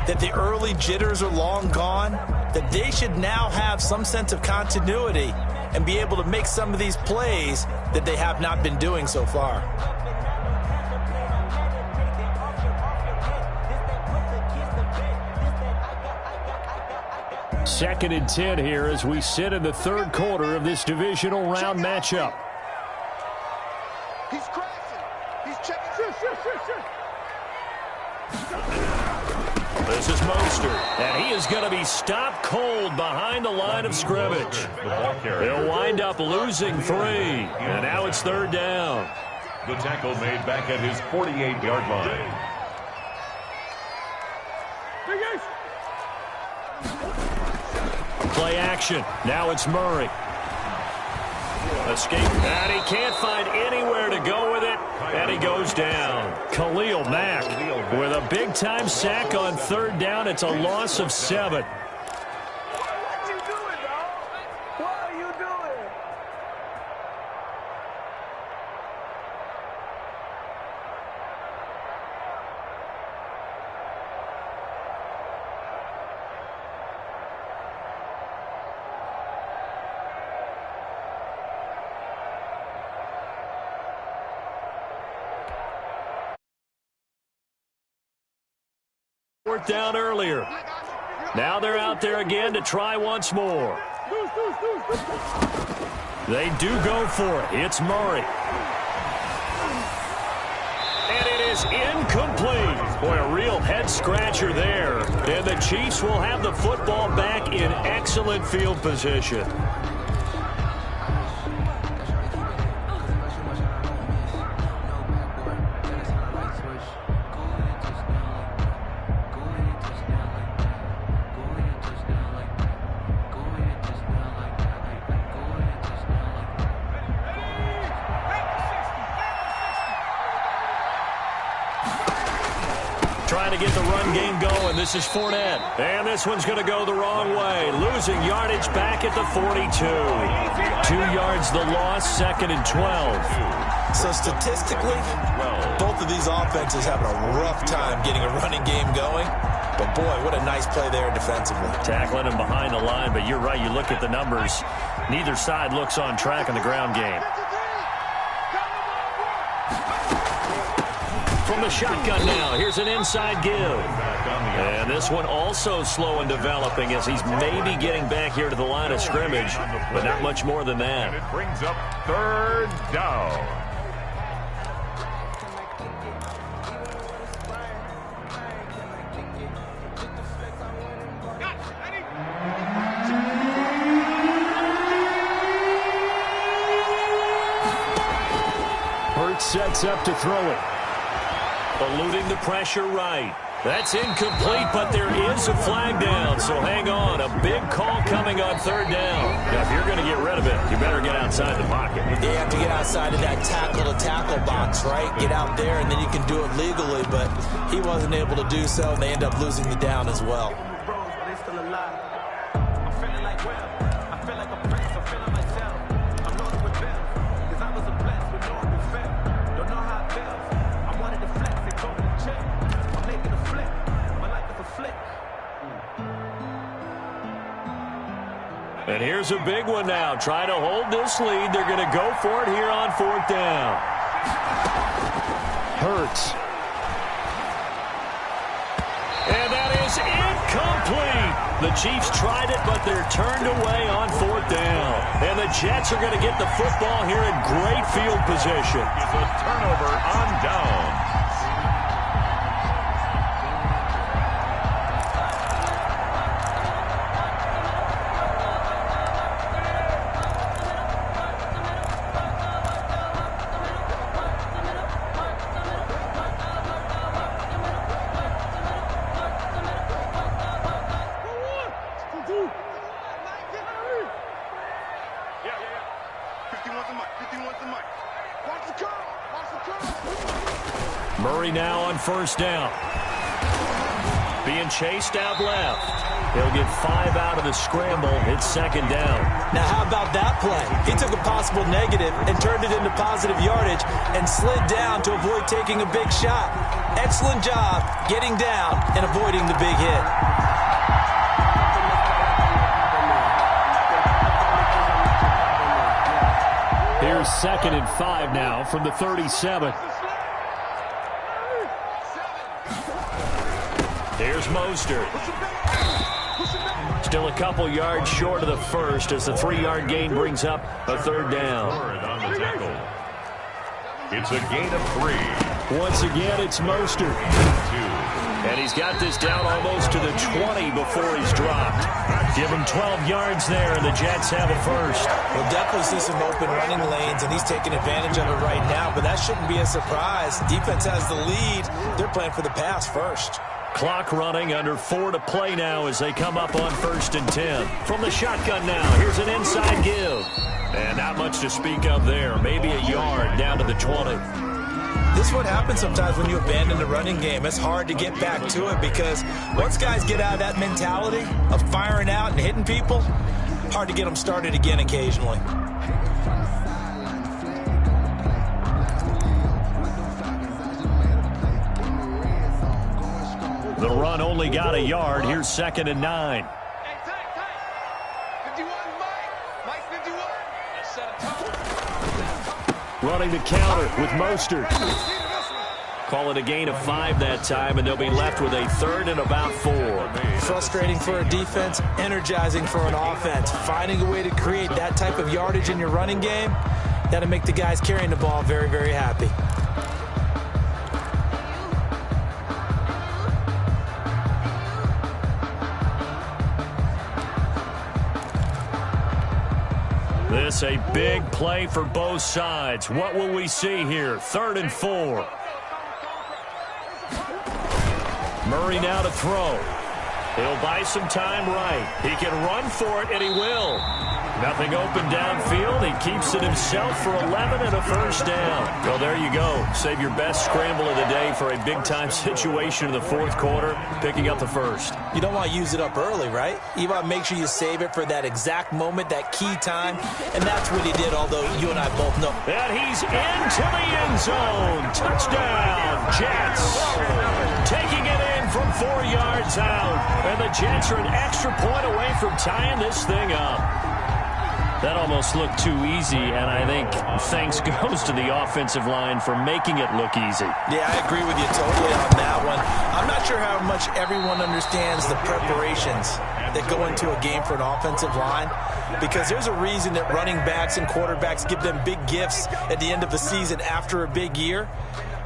that the early jitters are long gone, that they should now have some sense of continuity and be able to make some of these plays that they have not been doing so far. Second and 10 here as we sit in the third quarter of this divisional round matchup. He's crashing. He's checking. Sure. This is Mostert, and he is going to be stopped cold behind the line of scrimmage. He'll wind up losing 3, and now it's third down. The tackle made back at his 48-yard line. Play action. Now it's Murray. Escape, and he can't find anywhere to go with it, and he goes down. Khalil Mack with a big-time sack on third down. It's a loss of 7. What you doing, dog? What are you doing? Fourth down earlier. Now they're out there again to try once more. They do go for it. It's Murray. And it is incomplete. Boy, a real head-scratcher there. And the Chiefs will have the football back in excellent field position. Trying to get the run game going. This is Fournette. And this one's going to go the wrong way. Losing yardage back at the 42. 2 yards the loss, second and 12. So statistically, both of these offenses having a rough time getting a running game going. But boy, what a nice play there defensively. Tackling him behind the line, but you're right. You look at the numbers. Neither side looks on track in the ground game. From the shotgun now, here's an inside give. And this one also slow in developing as he's maybe getting back here to the line of scrimmage, but not much more than that. And it brings up third down. sets up to throw it. Eluding the pressure right. That's incomplete, but there is a flag down, so hang on. A big call coming on third down. Now, if you're going to get rid of it, you better get outside the pocket. You have to get outside of that tackle-to-tackle box, right? Get out there, and then you can do it legally, but he wasn't able to do so, and they end up losing the down as well. And here's a big one now. Trying to hold this lead. They're going to go for it here on fourth down. Hurts. And that is incomplete. The Chiefs tried it, but they're turned away on fourth down. And the Jets are going to get the football here in great field position. It's a turnover on down. Murray now on first down. Being chased out left. He'll get 5 out of the scramble. It's second down. Now, how about that play? He took a possible negative and turned it into positive yardage and slid down to avoid taking a big shot. Excellent job getting down and avoiding the big hit. Here's 2nd and 5 now from the 37. Here's Mostert. Still a couple yards short of the first as the 3-yard gain brings up a third down. On the tackle. It's a gain of 3. Once again, it's Mostert. And he's got this down almost to the 20 before he's dropped. Give him 12 yards there, and the Jets have a first. We'll definitely see some open running lanes, and he's taking advantage of it right now, but that shouldn't be a surprise. Defense has the lead. They're playing for the pass first. Clock running, under 4 to play now as they come up on 1st and 10. From the shotgun now, here's an inside give. And not much to speak of there. Maybe a yard down to the 20. This is what happens sometimes when you abandon the running game. It's hard to get back to it because once guys get out of that mentality of firing out and hitting people, hard to get them started again occasionally. The run only got a yard. Here's 2nd and 9. Running the counter with Mostert. Call it a gain of 5 that time, and they'll be left with a 3rd and about 4. Frustrating for a defense, energizing for an offense. Finding a way to create that type of yardage in your running game, that'll make the guys carrying the ball very, very happy. This a big play for both sides. What will we see here? 3rd and 4. Murray now to throw. He'll buy some time right. He can run for it, and he will. Nothing open downfield. He keeps it himself for 11 and a first down. Well, there you go. Save your best scramble of the day for a big-time situation in the 4th quarter, picking up the first. You don't want to use it up early, right? You want to make sure you save it for that exact moment, that key time, and that's what he did, although you and I both know. And he's into the end zone. Touchdown, Jets. Taking it in from 4 yards out. And the Jets are an extra point away from tying this thing up. That almost looked too easy, and I think thanks goes to the offensive line for making it look easy. Yeah, I agree with you totally on that one. I'm not sure how much everyone understands the preparations that go into a game for an offensive line, because there's a reason that running backs and quarterbacks give them big gifts at the end of the season after a big year.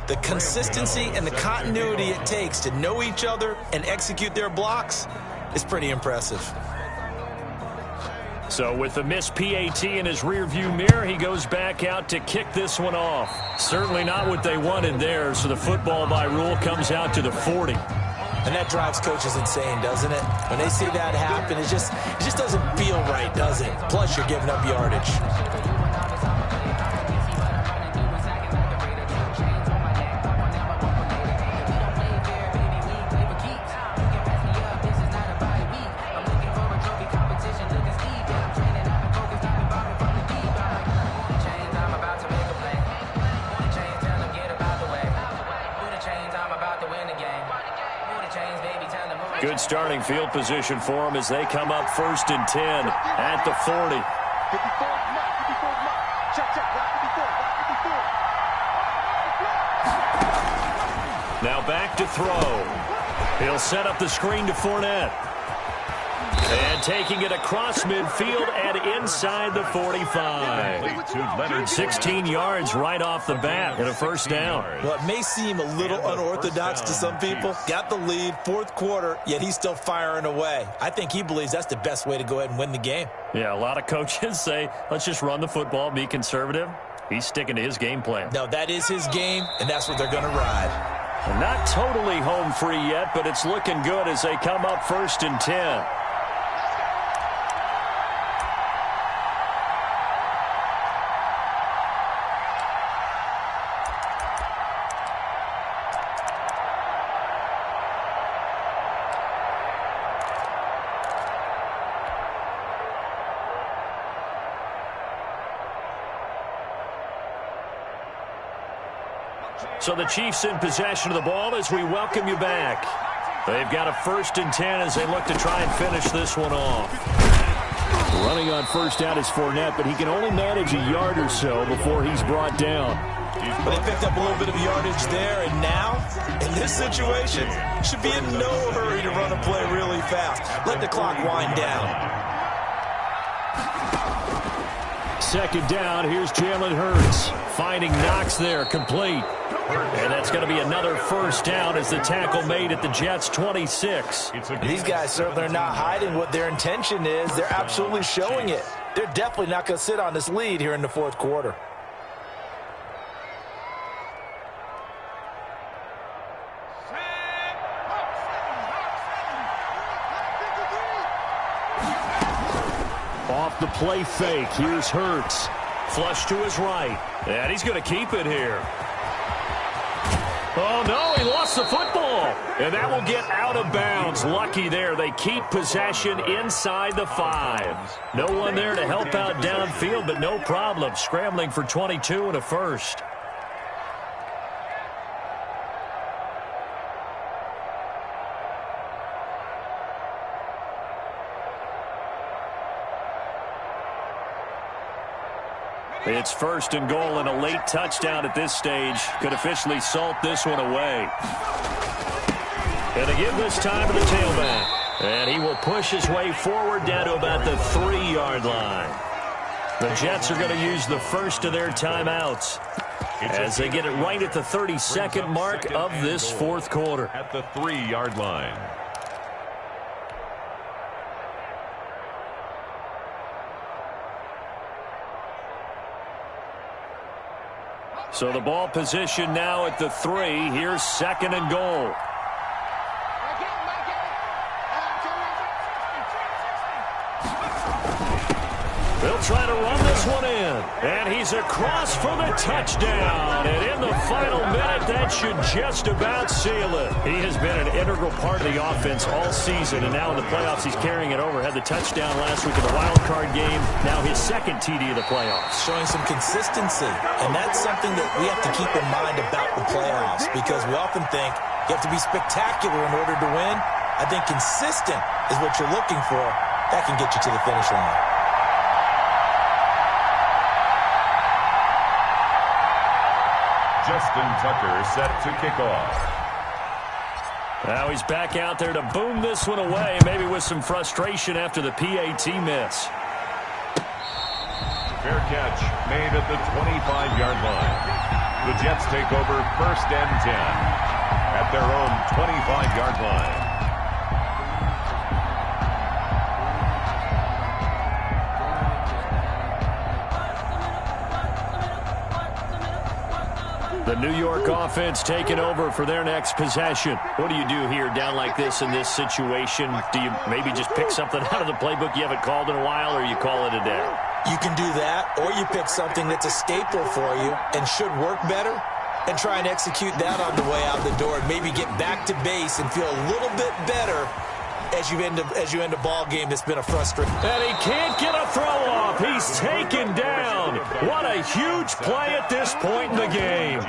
The consistency and the continuity it takes to know each other and execute their blocks is pretty impressive. So with the missed PAT in his rearview mirror, he goes back out to kick this one off. Certainly not what they wanted there, so the football by rule comes out to the 40. And that drives coaches insane, doesn't it? When they see that happen, it just doesn't feel right, does it? Plus, you're giving up yardage. Good starting field position for them as they come up 1st and 10 at the 40. Now back to throw. He'll set up the screen to Fournette. And taking it across midfield and inside the 45. 16 yards right off the bat and a first down. Well, it may seem a little unorthodox to some people. Got the lead, 4th quarter, yet he's still firing away. I think he believes that's the best way to go ahead and win the game. Yeah, a lot of coaches say, let's just run the football, be conservative. He's sticking to his game plan. No, that is his game, and that's what they're going to ride. Not totally home free yet, but it's looking good as they come up 1st and 10. So the Chiefs in possession of the ball as we welcome you back. They've got a 1st and 10 as they look to try and finish this one off. Running on 1st down is Fournette, but he can only manage a yard or so before he's brought down. But they picked up a little bit of yardage there, and now, in this situation, should be in no hurry to run a play really fast. Let the clock wind down. 2nd down, here's Jalen Hurts. Finding Knox there, complete. And that's going to be another 1st down as the tackle made at the Jets' 26. These guys certainly are not hiding what their intention is. They're absolutely showing it. They're definitely not going to sit on this lead here in the 4th quarter. Off the play fake, here's Hurts. Flush to his right. And he's going to keep it here. Oh, no, he lost the football. And that will get out of bounds. Lucky there. They keep possession inside the 5. No one there to help out downfield, but no problem. Scrambling for 22 and a first. It's 1st and goal, and a late touchdown at this stage could officially salt this one away. And to give this time to the tailback. And he will push his way forward down to about the 3-yard line. The Jets are going to use the first of their timeouts as they get it right at the 32nd mark of this 4th quarter. At the 3-yard line. So the ball position now at the 3. Here's 2nd and goal. They'll try to run this one in. And he's across for the touchdown. And in the final minute, that should just about seal it. He has been an integral part of the offense all season. And now in the playoffs, he's carrying it over. Had the touchdown last week in the wild card game. Now his 2nd TD of the playoffs. Showing some consistency. And that's something that we have to keep in mind about the playoffs. Because we often think you have to be spectacular in order to win. I think consistent is what you're looking for. That can get you to the finish line. Justin Tucker set to kick off. Now he's back out there to boom this one away, maybe with some frustration after the PAT miss. Fair catch made at the 25-yard line. The Jets take over 1st and 10 at their own 25-yard line. The New York offense taking over for their next possession. What do you do here down like this in this situation? Do you maybe just pick something out of the playbook you haven't called in a while, or you call it a day? You can do that, or you pick something that's a staple for you and should work better and try and execute that on the way out the door and maybe get back to base and feel a little bit better as you end a ball game that's been a frustration. And he can't get a throw off. He's taken down. What a huge play at this point in the game.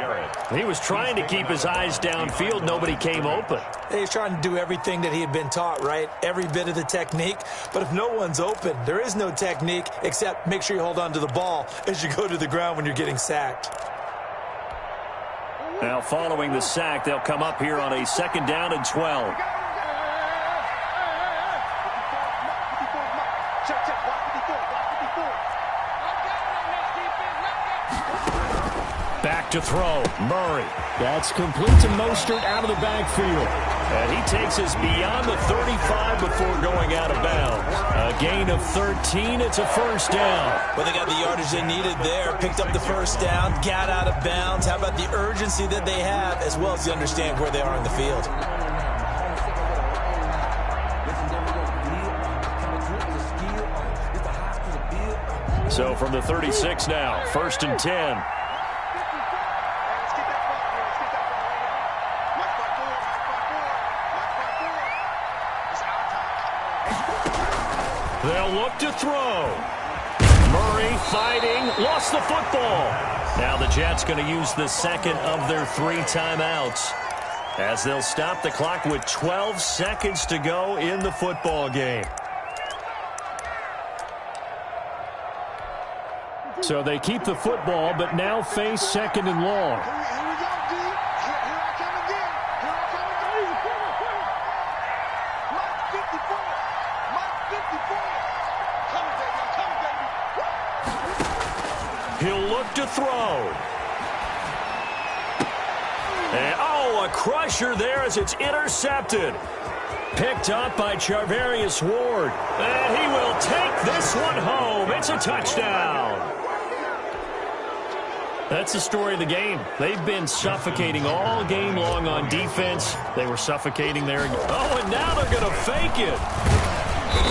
He was trying to keep his eyes downfield. Nobody came open. He's trying to do everything that he had been taught, right? Every bit of the technique. But if no one's open, there is no technique except make sure you hold on to the ball as you go to the ground when you're getting sacked. Now following the sack, they'll come up here on a 2nd down and 12. Back to throw. Murray. That's complete to Mostert out of the backfield. And he takes us beyond the 35 before going out of bounds. A gain of 13. It's a 1st down. Well, they got the yardage they needed there. Picked up the 1st down. Got out of bounds. How about the urgency that they have, as well as you understand where they are in the field. So from the 36 now, 1st and 10. They'll look to throw. Murray fighting, lost the football. Now the Jets going to use the 2nd of their 3 timeouts as they'll stop the clock with 12 seconds to go in the football game. So they keep the football, but now face 2nd and long. He'll look to throw. And, a crusher there as it's intercepted. Picked up by Charvarius Ward. And he will take this one home. It's a touchdown. That's the story of the game. They've been suffocating all game long on defense. They were suffocating there. Oh, and now they're going to fake it.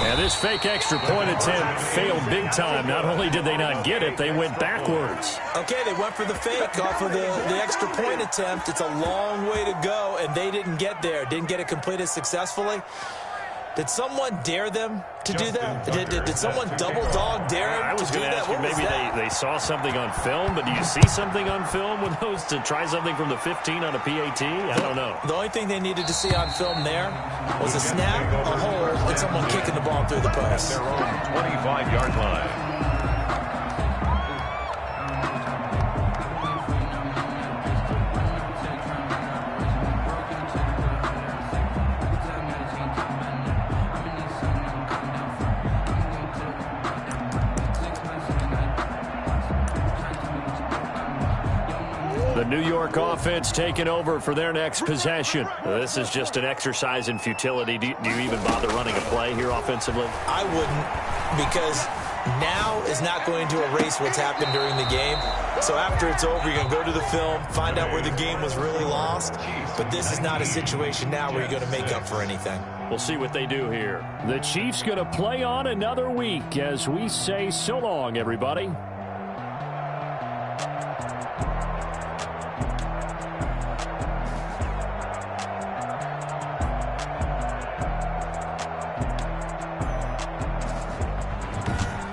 And this fake extra point attempt failed big time. Not only did they not get it, they went backwards. Okay, they went for the fake off of the extra point attempt. It's a long way to go, and they didn't get there. Didn't get it completed successfully. Did someone dare them to do that? Did someone double dog dare them to do that? I was going to ask you, maybe they saw something on film, but do you see something on film with those to try something from the 15 on a PAT? I don't know. The only thing they needed to see on film there was a snap, a hold, and someone kicking the ball through the post. Their own 25-yard line. The New York offense taking over for their next possession. This is just an exercise in futility. Do you even bother running a play here offensively? I wouldn't, because now is not going to erase what's happened during the game. So after it's over, you're going to go to the film, find out where the game was really lost. But this is not a situation now where you're going to make up for anything. We'll see what they do here. The Chiefs going to play on another week as we say so long, everybody.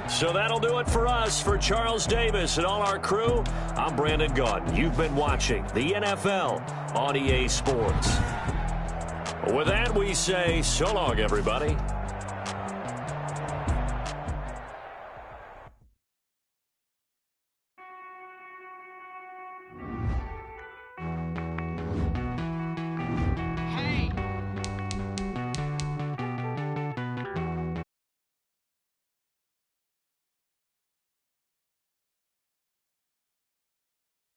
So that'll do it for us. For Charles Davis and all our crew, I'm Brandon Gaudin. You've been watching the NFL on EA Sports. With that, we say so long, everybody.